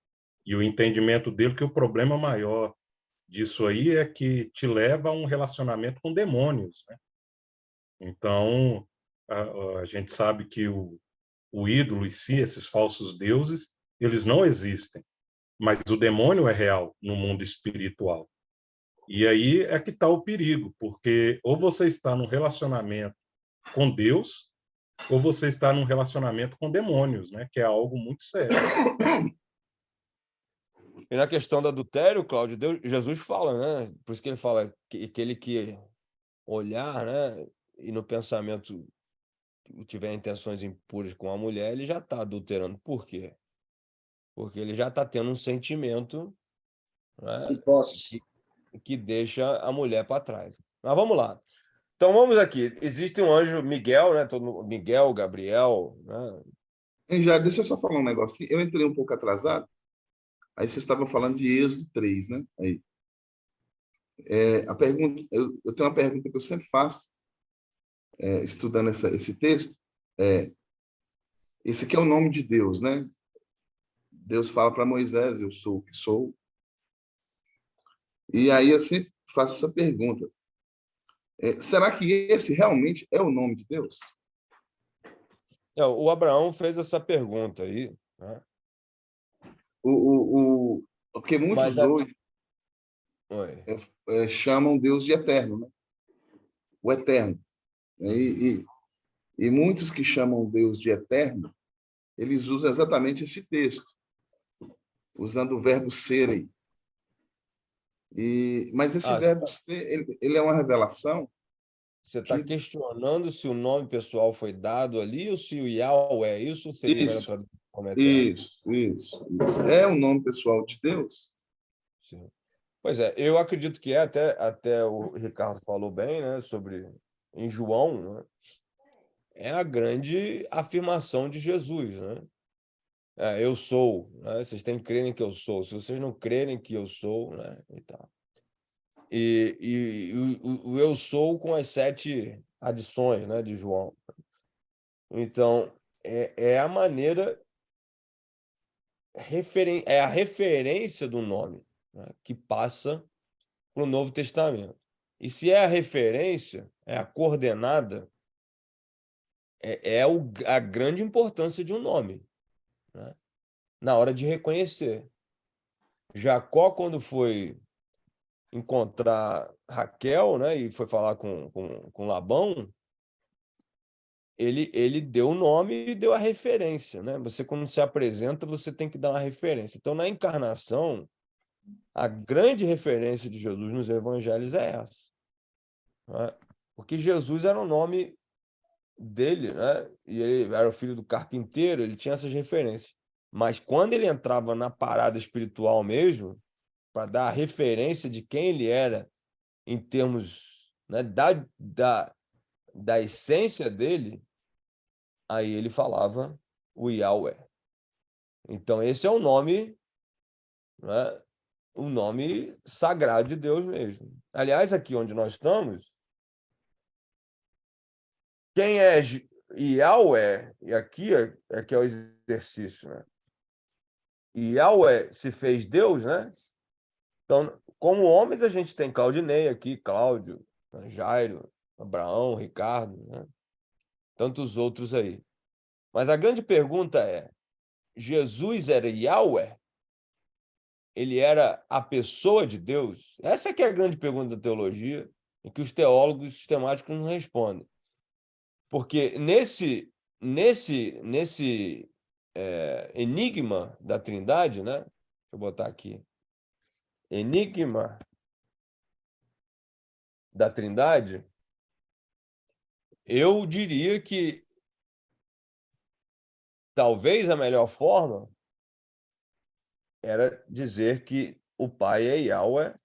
e o entendimento dele que o problema maior disso aí é que te leva a um relacionamento com demônios, né? Então, a gente sabe que o ídolo em si, esses falsos deuses, eles não existem, mas o demônio é real no mundo espiritual. E aí é que está o perigo, porque ou você está num relacionamento com Deus, ou você está num relacionamento com demônios, né? Que é algo muito sério. E na questão do adultério, Cláudio, Jesus fala, né? Por isso que ele fala que aquele que olhar, né, e no pensamento tiver intenções impuras com a mulher, ele já está adulterando. Por quê? Porque ele já está tendo um sentimento, né, que deixa a mulher para trás. Mas vamos lá. Então vamos aqui. Existe um anjo Miguel, né? Miguel, Gabriel, né? Já, deixa eu só falar um negocinho. Eu entrei um pouco atrasado. Aí vocês estavam falando de Êxodo 3, né? Aí. A pergunta, eu tenho uma pergunta que eu sempre faço, estudando esse texto. Esse aqui é o nome de Deus, né? Deus fala para Moisés, eu sou o que sou. E aí eu sempre faço essa pergunta. Será que esse realmente é o nome de Deus? O Abraão fez essa pergunta aí, né? Porque muitos hoje chamam Deus de eterno, né? O eterno. E muitos que chamam Deus de eterno, eles usam exatamente esse texto, usando o verbo ser aí. Mas esse verbo ser, ele é uma revelação. Você está questionando se o nome pessoal foi dado ali ou se o Yahweh é isso? Seria isso. como eterno. Isso. É o nome pessoal de Deus? Sim. Pois é, eu acredito que até o Ricardo falou bem, né, sobre em João, né, é a grande afirmação de Jesus, né? Eu sou, né? Vocês têm que crerem que eu sou. Se vocês não crerem que eu sou, né, e tal. E o eu sou com as 7 adições, né, de João. Então, é a maneira é a referência do nome, né, que passa para o Novo Testamento. E se é a referência, é a coordenada, a grande importância de um nome, né, na hora de reconhecer. Jacó, quando foi encontrar Raquel, né, e foi falar com Labão, ele deu o nome e deu a referência, né? Você, quando se apresenta, você tem que dar uma referência. Então, na encarnação, a grande referência de Jesus nos evangelhos é essa, né? Porque Jesus era o nome dele, né? E ele era o filho do carpinteiro, ele tinha essas referências. Mas quando ele entrava na parada espiritual mesmo, para dar a referência de quem ele era em termos, né, da essência dele, aí ele falava o Yahweh. Então, esse é o nome, né, o nome sagrado de Deus mesmo. Aliás, aqui onde nós estamos, quem é Yahweh, e aqui é que é o exercício, né? Yahweh se fez Deus, né? Então, como homens, a gente tem Claudinei aqui, Cláudio, Jairo, Abraão, Ricardo, né? Tantos outros aí. Mas a grande pergunta é: Jesus era Yahweh? Ele era a pessoa de Deus? Essa é que é a grande pergunta da teologia, e que os teólogos sistemáticos não respondem. Porque nesse enigma da Trindade, né? Deixa eu botar aqui. Enigma da Trindade, eu diria que talvez a melhor forma era dizer que o Pai é Yahweh,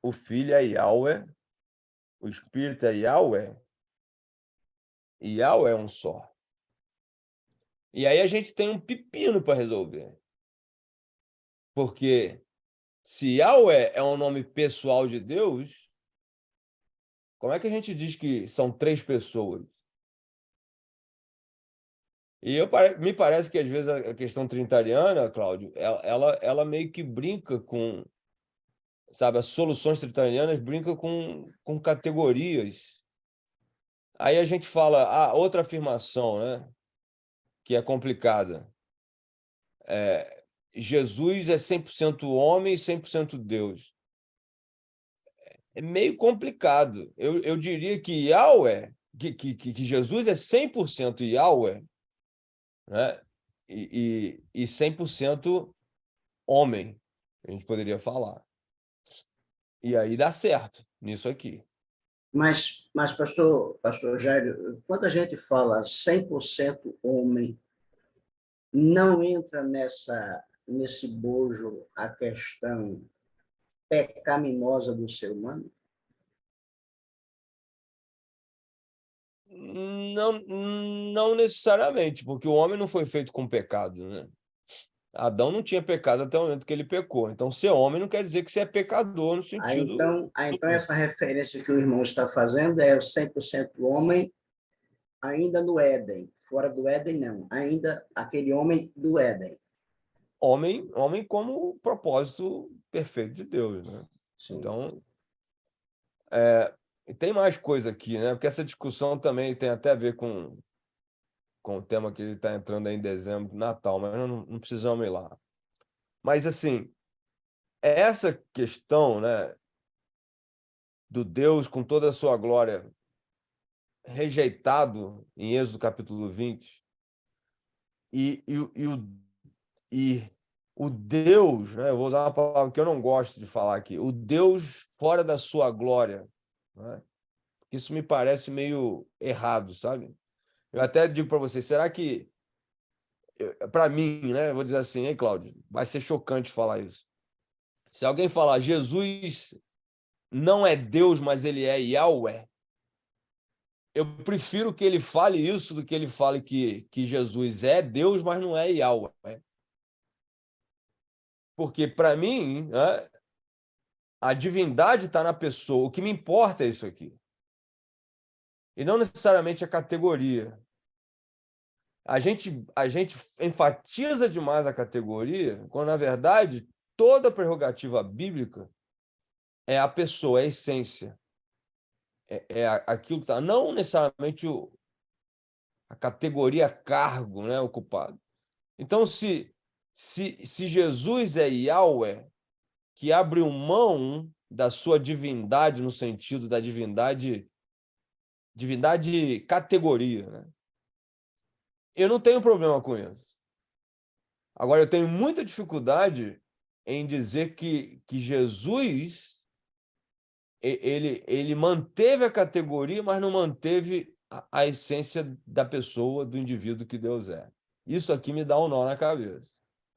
o Filho é Yahweh, o Espírito é Yahweh, e Yahweh é um só. E aí a gente tem um pepino para resolver. Porque se Yahweh é um nome pessoal de Deus, como é que a gente diz que são 3 pessoas? E me parece que, às vezes, a questão trinitariana, Cláudio, ela meio que brinca com, sabe, as soluções trinitarianas brincam com categorias. Aí a gente fala, outra afirmação, né, que é complicada. Jesus é 100% homem e 100% Deus. É meio complicado. Eu diria que Yahweh, que Jesus é 100% Yahweh, né? E 100% homem, a gente poderia falar. E aí dá certo nisso aqui. Mas pastor Jairo, quando a gente fala 100% homem, não entra nesse bojo a questão pecaminosa do ser humano? Não necessariamente, porque o homem não foi feito com pecado, né? Adão não tinha pecado até o momento que ele pecou. Então, ser homem não quer dizer que você é pecador no sentido... Então essa referência que o irmão está fazendo é o 100% homem ainda no Éden. Fora do Éden, não. Ainda aquele homem do Éden. Homem como propósito perfeito de Deus, né? Sim. Então, tem mais coisa aqui, né? Porque essa discussão também tem até a ver com o tema que ele está entrando aí em dezembro, Natal, mas não precisamos ir lá. Mas, assim, essa questão, né, do Deus com toda a sua glória rejeitado em Êxodo capítulo 20, e o Deus, né, eu vou usar uma palavra que eu não gosto de falar aqui, o Deus fora da sua glória, né, Isso me parece meio errado, sabe? Eu até digo para vocês, será que, para mim, né? Eu vou dizer assim, hein, Cláudio? Vai ser chocante falar isso. Se alguém falar Jesus não é Deus, mas ele é Yahweh, eu prefiro que ele fale isso do que ele fale que Jesus é Deus, mas não é Yahweh. Porque, para mim, né, a divindade está na pessoa. O que me importa é isso aqui. E não necessariamente a categoria. A gente enfatiza demais a categoria, quando, na verdade, toda prerrogativa bíblica é a pessoa, é a essência. É aquilo que está, não necessariamente a categoria cargo, né, ocupado. Então, se Jesus é Yahweh, que abre mão da sua divindade, no sentido da divindade categoria, né? Eu não tenho problema com isso. Agora, eu tenho muita dificuldade em dizer que Jesus ele manteve a categoria, mas não manteve a essência da pessoa, do indivíduo que Deus é. Isso aqui me dá um nó na cabeça.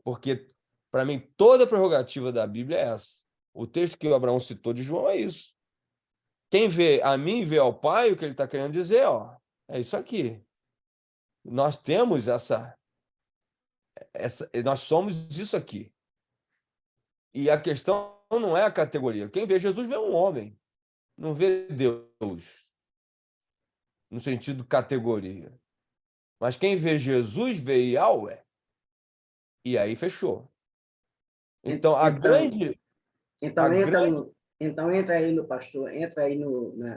Porque, para mim, toda a prerrogativa da Bíblia é essa. O texto que o Abraão citou de João é isso. Quem vê a mim, vê ao Pai, o que ele está querendo dizer, ó, é isso aqui. Nós temos nós somos isso aqui. E a questão não é a categoria. Quem vê Jesus vê um homem, não vê Deus, no sentido categoria. Mas quem vê Jesus vê Yahweh, e aí fechou. Então, Então entra aí no pastor, entra aí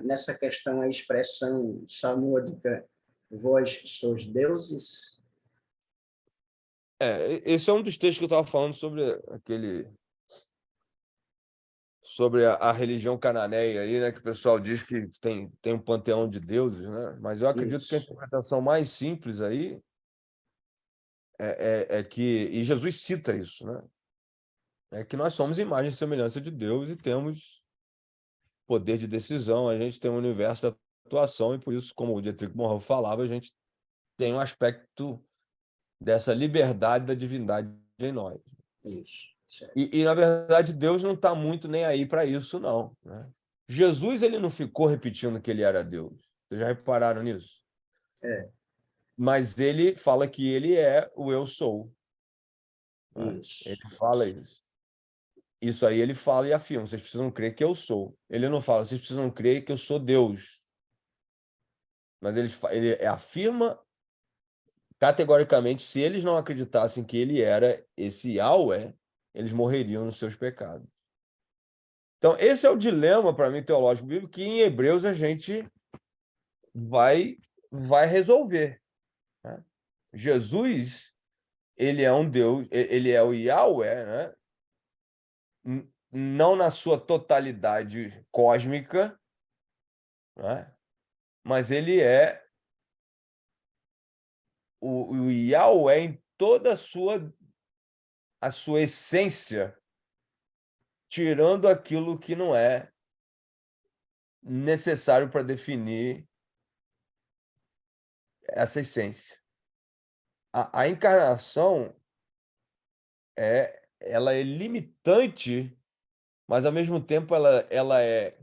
nessa questão, a expressão salmódica, vós sois deuses. Esse é um dos textos que eu estava falando sobre a religião cananeia aí, né, que o pessoal diz que tem um panteão de deuses, né? Mas eu acredito que a interpretação mais simples aí e Jesus cita isso, né? É que nós somos imagem e semelhança de Deus e temos poder de decisão, a gente tem um universo de atuação e por isso, como o Dietrich Bonhoeffer falava, a gente tem um aspecto dessa liberdade da divindade em nós. Isso. E, na verdade, Deus não está muito nem aí para isso, não, né? Jesus ele não ficou repetindo que ele era Deus. Vocês já repararam nisso? Mas ele fala que ele é o eu sou. Né? Ele fala isso. Isso aí ele fala e afirma. Vocês precisam crer que eu sou. Ele não fala, vocês precisam crer que eu sou Deus. Mas ele afirma categoricamente, se eles não acreditassem que ele era esse Yahweh, eles morreriam nos seus pecados. Então, esse é o dilema, para mim, teológico bíblico, que em Hebreus a gente vai resolver. Né? Jesus, ele é um Deus, ele é o Yahweh, né? Não na sua totalidade cósmica, né? Mas ele é o Yahweh em toda a sua essência, tirando aquilo que não é necessário para definir essa essência. A encarnação ela é limitante, mas ao mesmo tempo ela é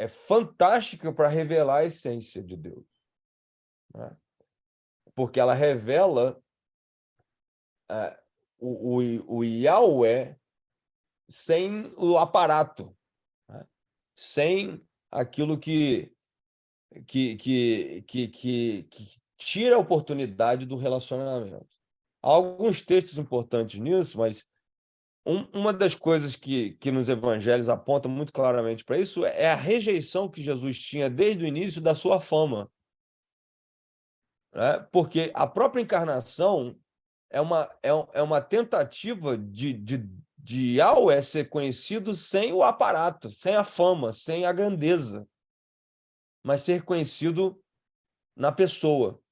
fantástica para revelar a essência de Deus, né? Porque ela revela o Yahweh sem o aparato, né? Sem aquilo que tira a oportunidade do relacionamento. Há alguns textos importantes nisso, mas uma das coisas que nos evangelhos aponta muito claramente para isso é a rejeição que Jesus tinha desde o início da sua fama. Né? Porque a própria encarnação é uma tentativa de Yahweh ser conhecido sem o aparato, sem a fama, sem a grandeza, mas ser conhecido na pessoa.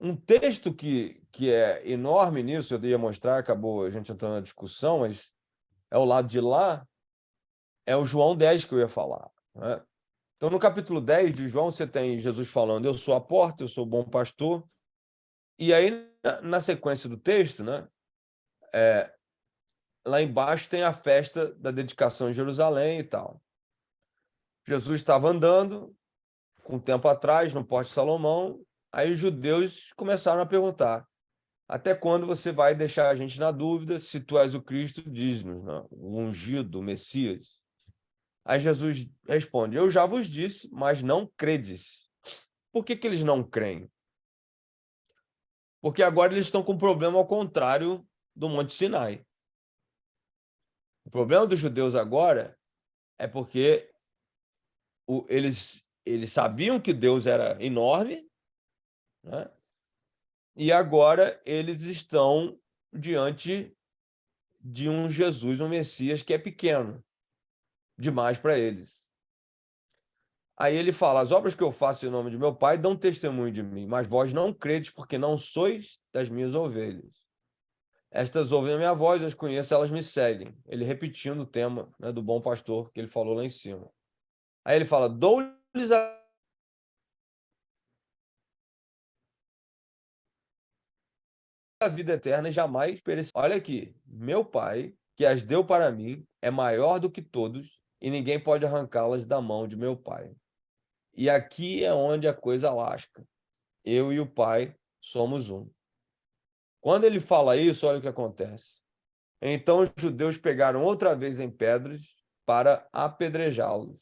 Um texto que é enorme nisso, eu ia mostrar, acabou a gente entrando na discussão, mas é o lado de lá, é o João 10 que eu ia falar. Né? Então, no capítulo 10 de João, você tem Jesus falando, eu sou a porta, eu sou o bom pastor. E aí, na sequência do texto, né, lá embaixo tem a festa da dedicação em Jerusalém e tal. Jesus estava andando, com um tempo atrás, no Porte de Salomão, aí os judeus começaram a perguntar, até quando você vai deixar a gente na dúvida? Se tu és o Cristo, diz-nos, né? O ungido, o Messias. Aí Jesus responde, eu já vos disse, mas não credes. Por que eles não creem? Porque agora eles estão com um problema ao contrário do Monte Sinai. O problema dos judeus agora é porque eles sabiam que Deus era enorme, né? E agora eles estão diante de um Jesus, um Messias que é pequeno demais para eles. Aí ele fala, as obras que eu faço em nome de meu Pai dão testemunho de mim, mas vós não credes porque não sois das minhas ovelhas. Estas ouvem a minha voz, eu as conheço, elas me seguem. Ele repetindo o tema, né, do bom pastor que ele falou lá em cima. Aí ele fala, dou-lhes a vida eterna e jamais perecerão. Olha aqui, meu Pai, que as deu para mim, é maior do que todos e ninguém pode arrancá-las da mão de meu Pai. E aqui é onde a coisa lasca. Eu e o Pai somos um. Quando ele fala isso, olha o que acontece. Então os judeus pegaram outra vez em pedras para apedrejá-los.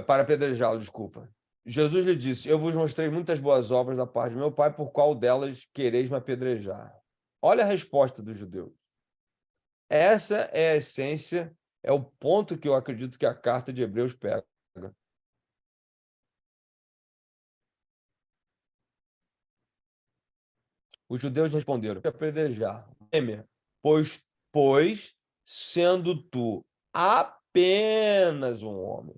Para apedrejá-lo, desculpa. Jesus lhe disse, eu vos mostrei muitas boas obras da parte de meu Pai, por qual delas quereis me apedrejar? Olha a resposta dos judeus. Essa é a essência, é o ponto que eu acredito que a carta de Hebreus pega. Os judeus responderam, apedrejar, pois, sendo tu apenas um homem,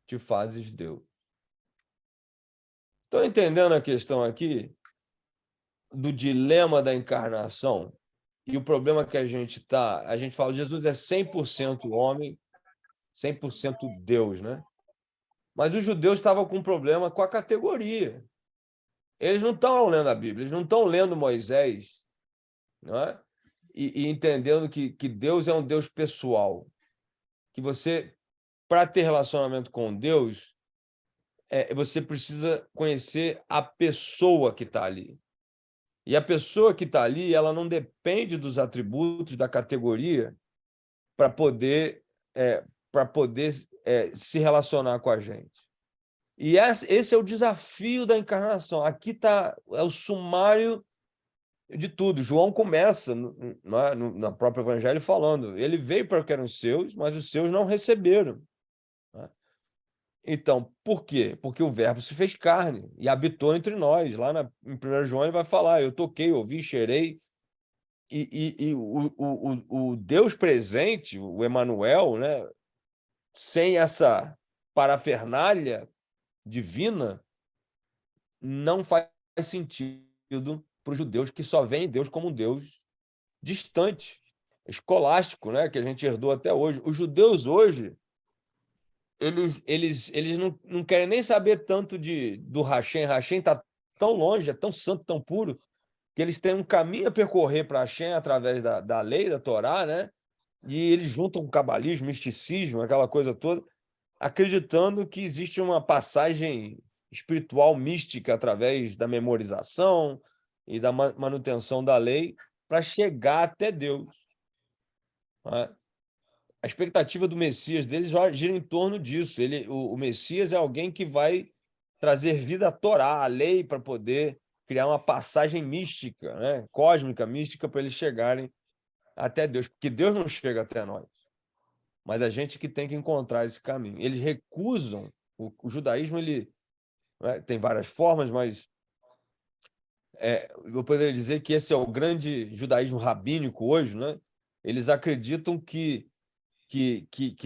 te fazes Deus. Estão entendendo a questão aqui do dilema da encarnação? E o problema que a gente fala, Jesus é 100% homem, 100% Deus, né? Mas os judeus estavam com um problema com a categoria. Eles não estão lendo a Bíblia, eles não estão lendo Moisés, não é? E entendendo que Deus é um Deus pessoal, que você, para ter relacionamento com Deus, você precisa conhecer a pessoa que está ali. E a pessoa que está ali, ela não depende dos atributos da categoria para poder se relacionar com a gente. E esse é o desafio da encarnação. Aqui está o sumário de tudo. João começa no próprio Evangelho falando, ele veio para que eram os seus, mas os seus não receberam. Então, por quê? Porque o verbo se fez carne e habitou entre nós. Lá em 1 João ele vai falar, eu toquei, ouvi, cheirei. E o Deus presente, o Emanuel, né, sem essa parafernália divina, não faz sentido para os judeus que só veem Deus como um Deus distante, escolástico, né, que a gente herdou até hoje. Os judeus hoje, eles não querem nem saber tanto do Hashem. Hashem está tão longe, é tão santo, tão puro, que eles têm um caminho a percorrer para Hashem através da lei, da Torá, né? E eles juntam cabalismo, misticismo, aquela coisa toda, acreditando que existe uma passagem espiritual mística através da memorização e da manutenção da lei para chegar até Deus. Né? A expectativa do Messias deles gira em torno disso. O Messias é alguém que vai trazer vida à Torá, à lei, para poder criar uma passagem mística, né? Cósmica, mística, para eles chegarem até Deus. Porque Deus não chega até nós. Mas a gente que tem que encontrar esse caminho. Eles recusam. O judaísmo, né, tem várias formas, mas eu poderia dizer que esse é o grande judaísmo rabínico hoje, né? Eles acreditam que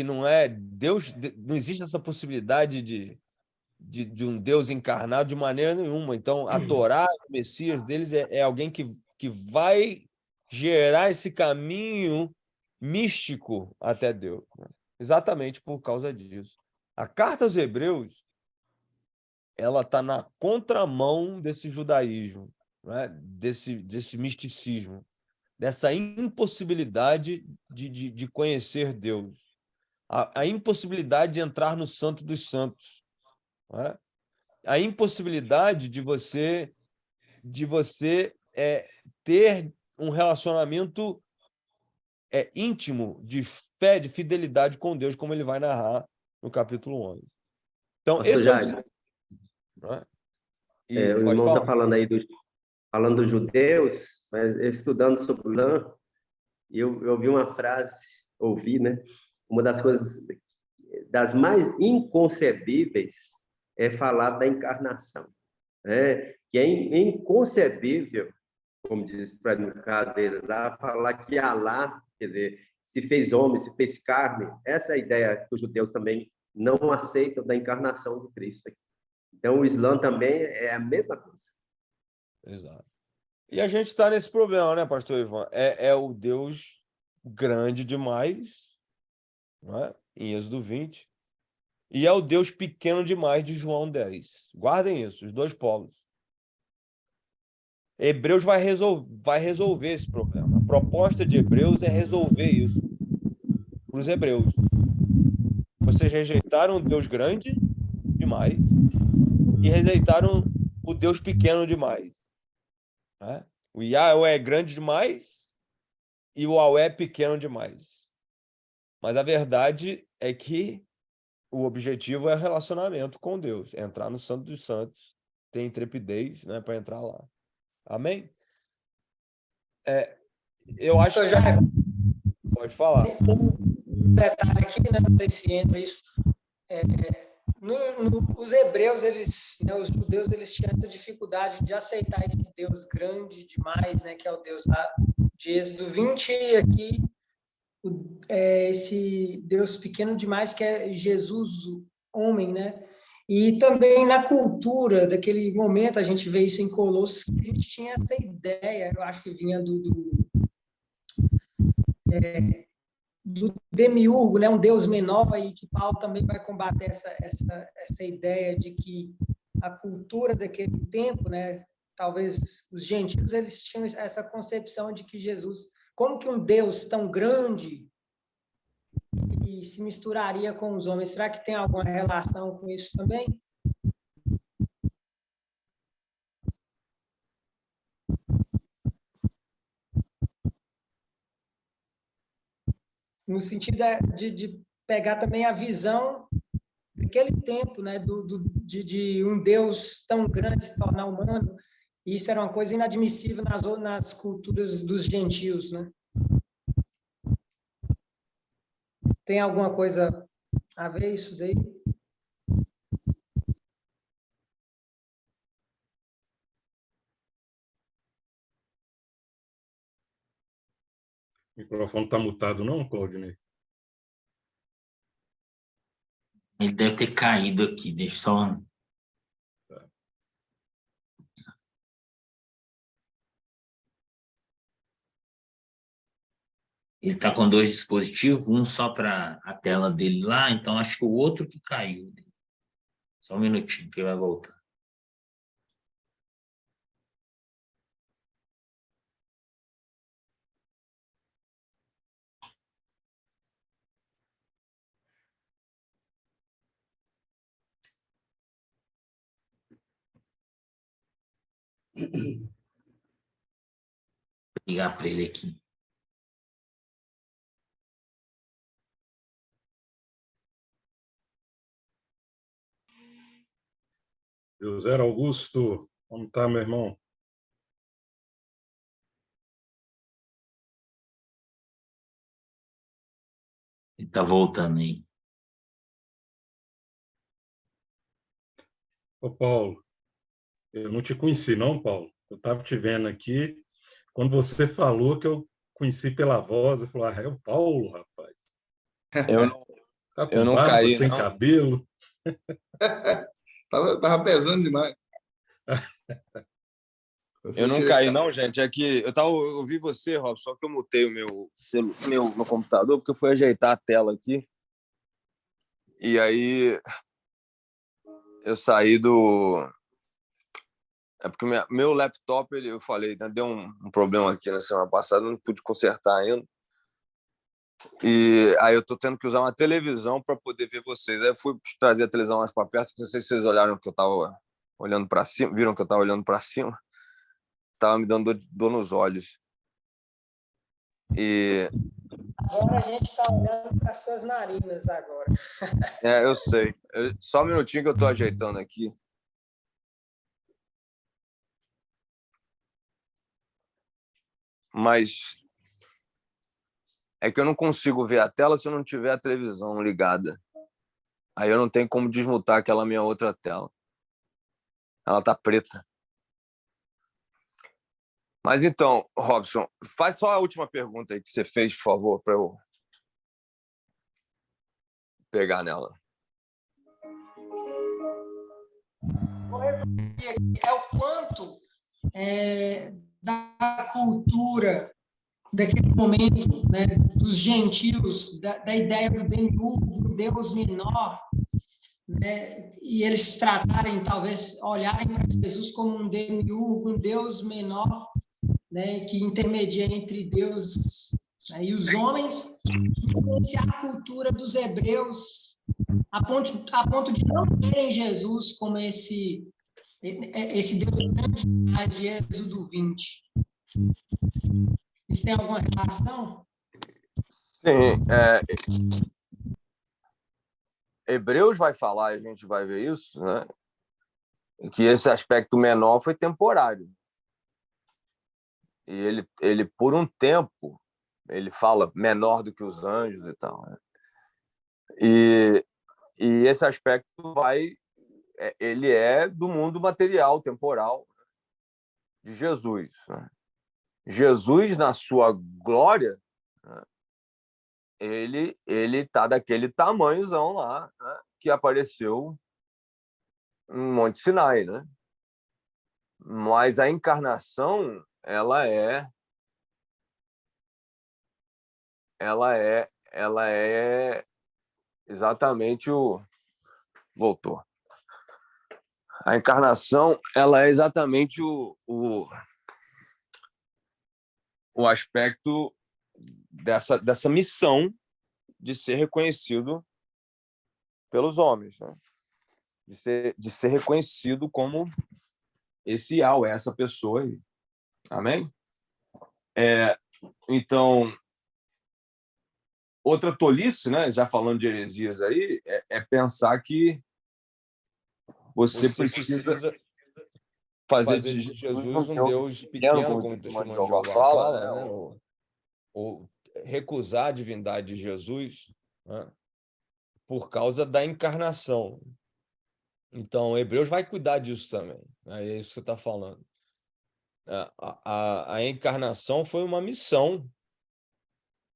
não é Deus, não existe essa possibilidade de um Deus encarnado de maneira nenhuma. Então, a Torá, o Messias deles é alguém que vai gerar esse caminho místico até Deus, né? Exatamente por causa disso. A carta aos Hebreus, ela está na contramão desse judaísmo, né? desse misticismo, dessa impossibilidade de conhecer Deus, a impossibilidade de entrar no Santo dos Santos, né? A impossibilidade de você ter um relacionamento íntimo de fé, de fidelidade com Deus, como ele vai narrar no capítulo 11. Então, Pastor esse é Jaime, né? o Pode irmão falar. está falando aí falando dos judeus, mas estudando sobre o lã, e eu ouvi uma frase, né? Uma das coisas das mais inconcebíveis é falar da encarnação, né? Que é inconcebível, como diz para no caso dele lá, falar que Alá, quer dizer, se fez homem, se fez carne. Essa é a ideia que os judeus também não aceitam da encarnação de Cristo. Então, o Islã também é a mesma coisa. Exato. E a gente está nesse problema, né, pastor Ivan? É o Deus grande demais, né? Em Êxodo 20, e é o Deus pequeno demais de João 10. Guardem isso, os dois polos. Hebreus vai resolver esse problema. A proposta de Hebreus é resolver isso para os hebreus. Vocês rejeitaram o Deus grande demais e rejeitaram o Deus pequeno demais, né? O Yahweh é grande demais e o Yahweh é pequeno demais. Mas a verdade é que o objetivo é o relacionamento com Deus, entrar no Santo dos Santos, ter intrepidez, né, para entrar lá. Amém? Eu acho que... Pode falar. Um detalhe aqui, né, não sei se entra isso. Os hebreus, os judeus, eles tinham essa dificuldade de aceitar esse Deus grande demais, né, que é o Deus lá de Êxodo 20, e aqui esse Deus pequeno demais, que é Jesus, o homem, né? E também na cultura daquele momento, a gente vê isso em Colossos, que a gente tinha essa ideia, eu acho que vinha do demiurgo, né? Um Deus menor, e que Paulo também vai combater essa ideia de que a cultura daquele tempo, né? Talvez os gentios, eles tinham essa concepção de que Jesus, como que um Deus tão grande e se misturaria com os homens? Será que tem alguma relação com isso também? No sentido de pegar também a visão daquele tempo, né, de um Deus tão grande se tornar humano. E isso era uma coisa inadmissível nas culturas dos gentios, né? Tem alguma coisa a ver isso daí? O microfone está mutado, não, Claudinei? Ele deve ter caído aqui, deixa só... Ele está com dois dispositivos, um só para a tela dele lá, então acho que o outro que caiu. Só um minutinho que ele vai voltar. Vou ligar para ele aqui. José Augusto, como está, meu irmão? Ele está voltando aí. Ô, Paulo, eu não te conheci, não, Paulo. Eu estava te vendo aqui. Quando você falou que eu conheci pela voz, eu falei, é o Paulo, rapaz. Tá com não barba, caí, sem não. cabelo. Tava pesando demais. Eu não caí, não, gente. É que eu ouvi você, Rob, só que eu mutei o meu computador, porque eu fui ajeitar a tela aqui. E aí eu saí do. É porque meu laptop, eu falei, né, deu um problema aqui na semana passada, não pude consertar ainda. E aí eu tô tendo que usar uma televisão para poder ver vocês. Aí eu fui trazer a televisão mais para perto, não sei se vocês olharam que eu tava olhando para cima, viram que eu tava olhando para cima. Tava me dando dor nos olhos. E Agora a gente está olhando para suas narinas agora. eu sei. Só um minutinho que eu tô ajeitando aqui. Mas é que eu não consigo ver a tela se eu não tiver a televisão ligada. Aí eu não tenho como desmutar aquela minha outra tela. Ela tá preta. Mas então, Robson, faz só a última pergunta aí que você fez, por favor, para eu pegar nela. É o quanto da cultura daquele momento, né, dos gentios, da ideia do demiurgo, Deus menor, né, e eles tratarem, talvez, olharem para Jesus como um demiurgo, um Deus menor, né, que intermedia entre Deus, né, e os homens, influenciar a cultura dos hebreus a ponto de não terem Jesus como esse Deus grande, mas de Êxodo 20. Isso tem alguma relação? Sim. Hebreus vai falar, a gente vai ver isso, né? Que esse aspecto menor foi temporário. E ele por um tempo, ele fala menor do que os anjos e tal. Né? E esse aspecto ele é do mundo material, temporal, de Jesus. Né? Jesus, na sua glória, né? ele está daquele tamanhozão lá, né? Que apareceu no Monte Sinai, né? Mas a encarnação, ela é exatamente voltou. A encarnação, ela é exatamente o aspecto dessa missão de ser reconhecido pelos homens, né? de ser reconhecido como esse Yahweh, essa pessoa aí. Amém? Então, outra tolice, né? Já falando de heresias aí, é pensar que você precisa fazer de Jesus um Deus pequeno, como o Testemunho de Jeová fala, né? Ou recusar a divindade de Jesus, né? Por causa da encarnação. Então, Hebreus vai cuidar disso também. Né? É isso que você está falando. A encarnação foi uma missão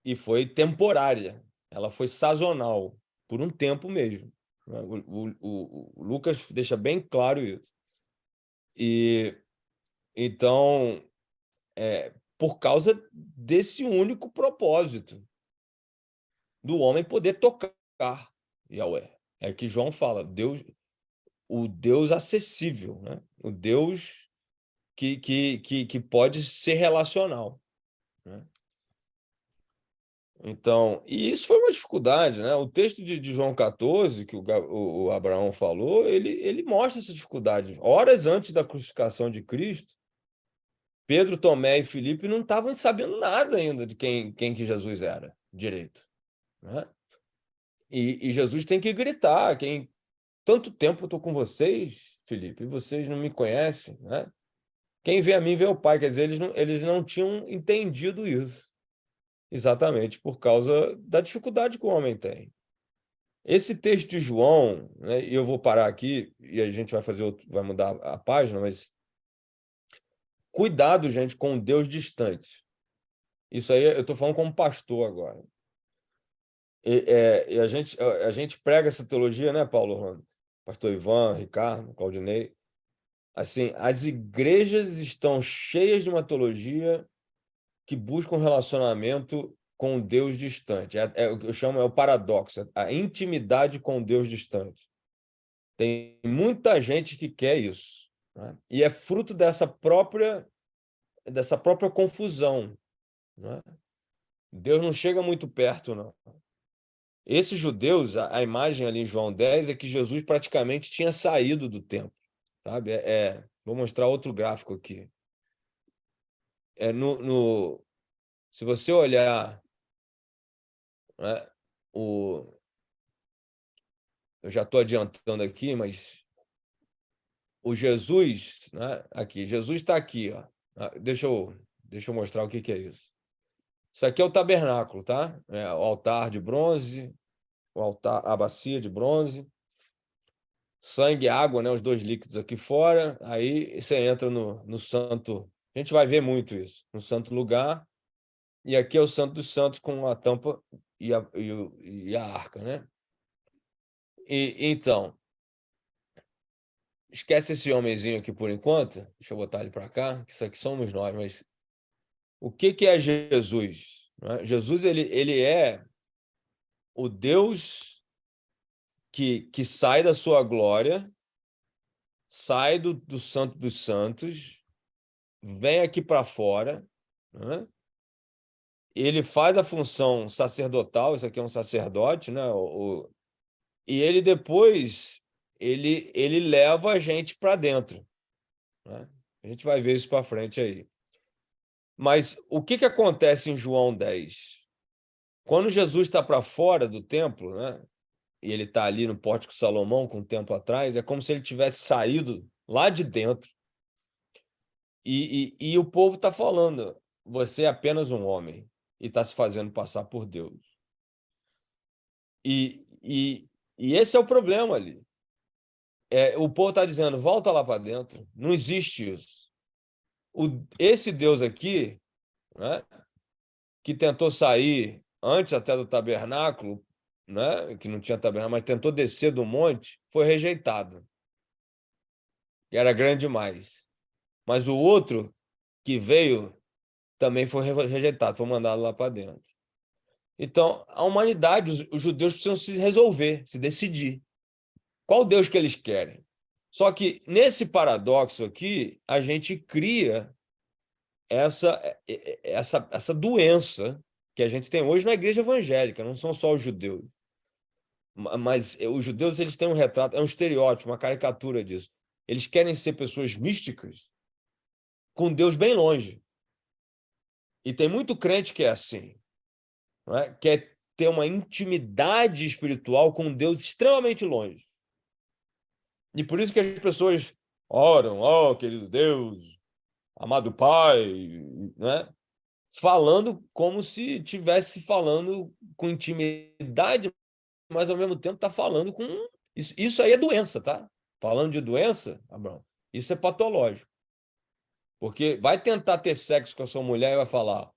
e foi temporária. Ela foi sazonal, por um tempo mesmo. O Lucas deixa bem claro isso. E então, por causa desse único propósito do homem poder tocar Yahweh. É que João fala, o Deus acessível, né? O Deus que pode ser relacional. Né? Então, e isso foi uma dificuldade, né? O texto de João 14, que o Abraão falou, ele mostra essa dificuldade. Horas antes da crucificação de Cristo, Pedro, Tomé e Filipe não estavam sabendo nada ainda de quem que Jesus era direito. Né? E Jesus tem que gritar, tanto tempo eu estou com vocês, Filipe, e vocês não me conhecem, né? Quem vê a mim vê o Pai. Quer dizer, eles não tinham entendido isso. Exatamente por causa da dificuldade que o homem tem. Esse texto de João, né, e eu vou parar aqui e a gente vai mudar a página, mas cuidado, gente, com o Deus distante. Isso aí eu estou falando como pastor agora. E a gente prega essa teologia, né, Paulo Rando? Pastor Ivan, Ricardo, Claudinei. assim, as igrejas estão cheias de uma teologia que busca um relacionamento com um Deus distante. O que eu chamo o paradoxo, a intimidade com um Deus distante. Tem muita gente que quer isso, né? E é fruto dessa própria confusão, né? Deus não chega muito perto, não. Esses judeus, a imagem ali em João 10 é que Jesus praticamente tinha saído do templo, sabe? Vou mostrar outro gráfico aqui. Se você olhar, né, eu já estou adiantando aqui, mas o Jesus, né, aqui, Jesus está aqui, ó. Deixa eu mostrar o que é isso. Isso aqui é o tabernáculo, tá? O altar de bronze, a bacia de bronze, sangue e água, né, os dois líquidos aqui fora. Aí você entra no santo. A gente vai ver muito isso, no santo lugar. E aqui é o Santo dos Santos com a tampa e a arca, né? Então, esquece esse homenzinho aqui por enquanto. Deixa eu botar ele para cá, que isso aqui somos nós. Mas o que é Jesus? Jesus ele é o Deus que sai da sua glória, sai do Santo dos Santos, vem aqui para fora, né? Ele faz a função sacerdotal, isso aqui é um sacerdote, né? E ele depois ele leva a gente para dentro, né? A gente vai ver isso para frente aí. Mas o que acontece em João 10? Quando Jesus está para fora do templo, né? E ele está ali no Pórtico Salomão, com o templo atrás, é como se ele tivesse saído lá de dentro. E o povo está falando, você é apenas um homem e está se fazendo passar por Deus. E esse é o problema ali. O povo está dizendo, volta lá para dentro. Não existe isso. Esse Deus aqui, né, que tentou sair antes até do tabernáculo, né, que não tinha tabernáculo, mas tentou descer do monte, foi rejeitado. E era grande demais. Mas o outro que veio também foi rejeitado, foi mandado lá para dentro. Então, a humanidade, os judeus precisam se resolver, se decidir. Qual Deus que eles querem? Só que, nesse paradoxo aqui, a gente cria essa doença que a gente tem hoje na igreja evangélica, não são só os judeus. Mas os judeus eles têm um retrato, um estereótipo, uma caricatura disso. Eles querem ser pessoas místicas com Deus bem longe. E tem muito crente que é assim, não é? Quer ter uma intimidade espiritual com Deus extremamente longe. E por isso que as pessoas oram, querido Deus, amado Pai, né? Falando como se estivesse falando com intimidade, mas ao mesmo tempo está falando com... Isso aí é doença, tá? Falando de doença, Abraão, isso é patológico. Porque vai tentar ter sexo com a sua mulher e vai falar,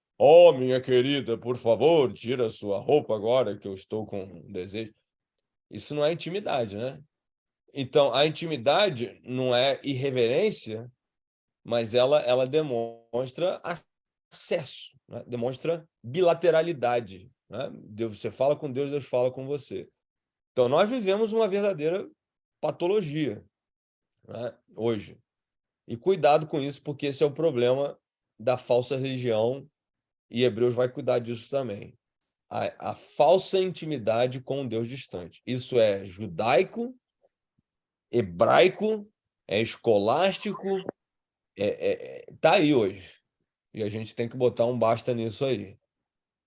minha querida, por favor, tira a sua roupa agora que eu estou com desejo. Isso não é intimidade, né? Então, a intimidade não é irreverência, mas ela demonstra acesso, né? Demonstra bilateralidade, né? Você fala com Deus, Deus fala com você. Então, nós vivemos uma verdadeira patologia, né, hoje. E cuidado com isso, porque esse é o problema da falsa religião, e Hebreus vai cuidar disso também. A falsa intimidade com um Deus distante. Isso é judaico, hebraico, é escolástico, tá aí hoje. E a gente tem que botar um basta nisso aí.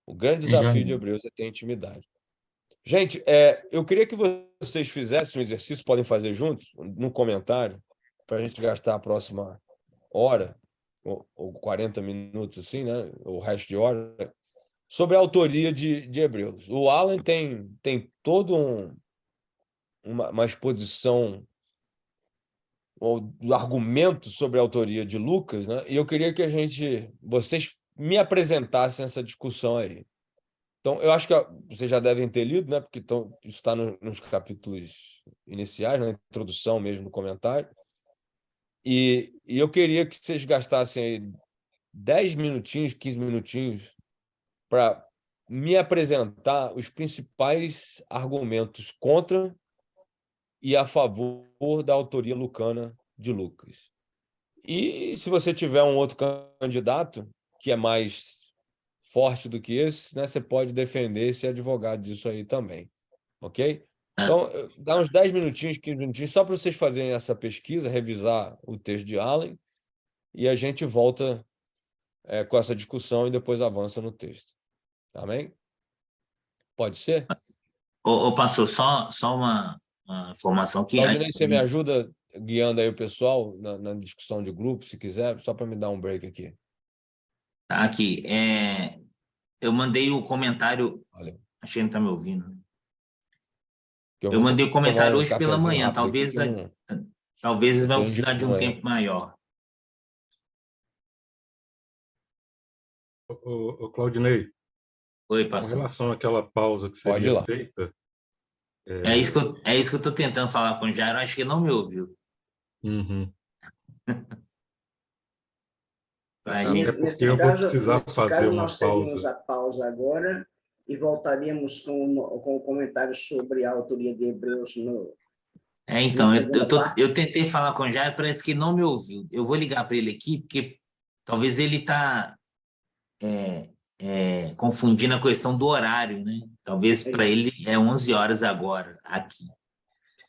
O grande desafio de Hebreus é ter intimidade. Gente, eu queria que vocês fizessem um exercício, podem fazer juntos, no comentário, para a gente gastar a próxima hora, ou 40 minutos, assim, né? O resto de hora, sobre a autoria de Hebreus. O Alan tem todo uma exposição, do argumento sobre a autoria de Lucas, né? E eu queria que vocês me apresentassem essa discussão aí. Então, eu acho que vocês já devem ter lido, né? Porque isso está nos capítulos iniciais, na introdução mesmo, no comentário. E eu queria que vocês gastassem aí 10 minutinhos, 15 minutinhos para me apresentar os principais argumentos contra e a favor da autoria lucana de Lucas. E se você tiver um outro candidato que é mais forte do que esse, né, você pode defender, ser advogado disso aí também, ok? Então, dá uns 10 minutinhos, 15 minutinhos, só para vocês fazerem essa pesquisa, revisar o texto de Allen, e a gente volta com essa discussão e depois avança no texto. Tá bem? Pode ser? Ô, pastor, só uma informação que... Claudinei, você me ajuda guiando aí o pessoal na discussão de grupo, se quiser, só para me dar um break aqui. Tá aqui. Eu mandei o comentário... Valeu. Acho que ele não está me ouvindo. Eu mandei o comentário hoje pela cafezinho manhã. rápido aqui, Talvez eles vão tô indo de precisar de um manhã. tempo maior. Ô, Claudinei, Oi, com pastor. relação àquela pausa que Pode ir seria lá. feita... É isso que eu estou tentando falar com o Jairo, acho que ele não me ouviu. Uhum. Pra Até ele- porque eu vou precisar nesse fazer caso, uma nós teríamos pausa. a pausa agora e voltaríamos com o comentário sobre a autoria de Hebreus no, Então, na segunda parte. eu tentei falar com o Jairo, parece que não me ouviu. Eu vou ligar para ele aqui, porque talvez ele está confundindo a questão do horário, né? Talvez para ele é 11 horas agora, aqui.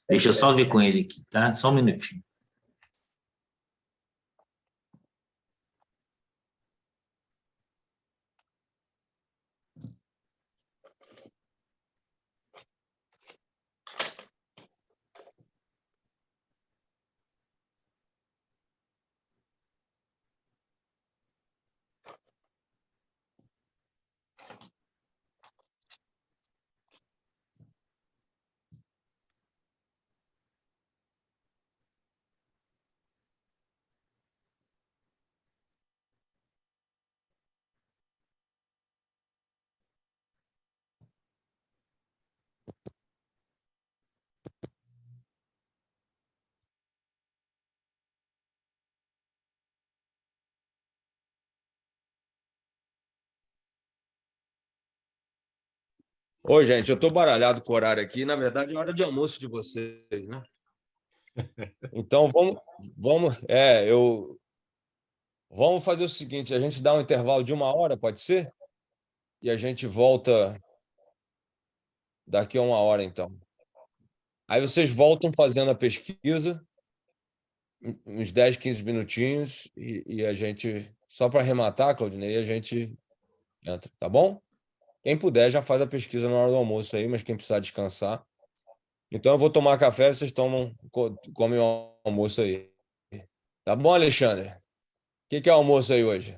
Deixa eu só ver com ele aqui, tá? Só um minutinho. Ô, gente, eu estou baralhado com o horário aqui. Na verdade, é hora de almoço de vocês, né? Então, vamos fazer o seguinte, a gente dá um intervalo de 1 hora, pode ser? E a gente volta daqui a 1 hora, então. Aí vocês voltam fazendo a pesquisa, uns 10, 15 minutinhos, e a gente, só para arrematar, Claudinei, a gente entra, tá bom? Quem puder já faz a pesquisa na hora do almoço aí, mas quem precisar descansar. Então eu vou tomar café, vocês comem o almoço aí. Tá bom, Alexandre? O que é almoço aí hoje?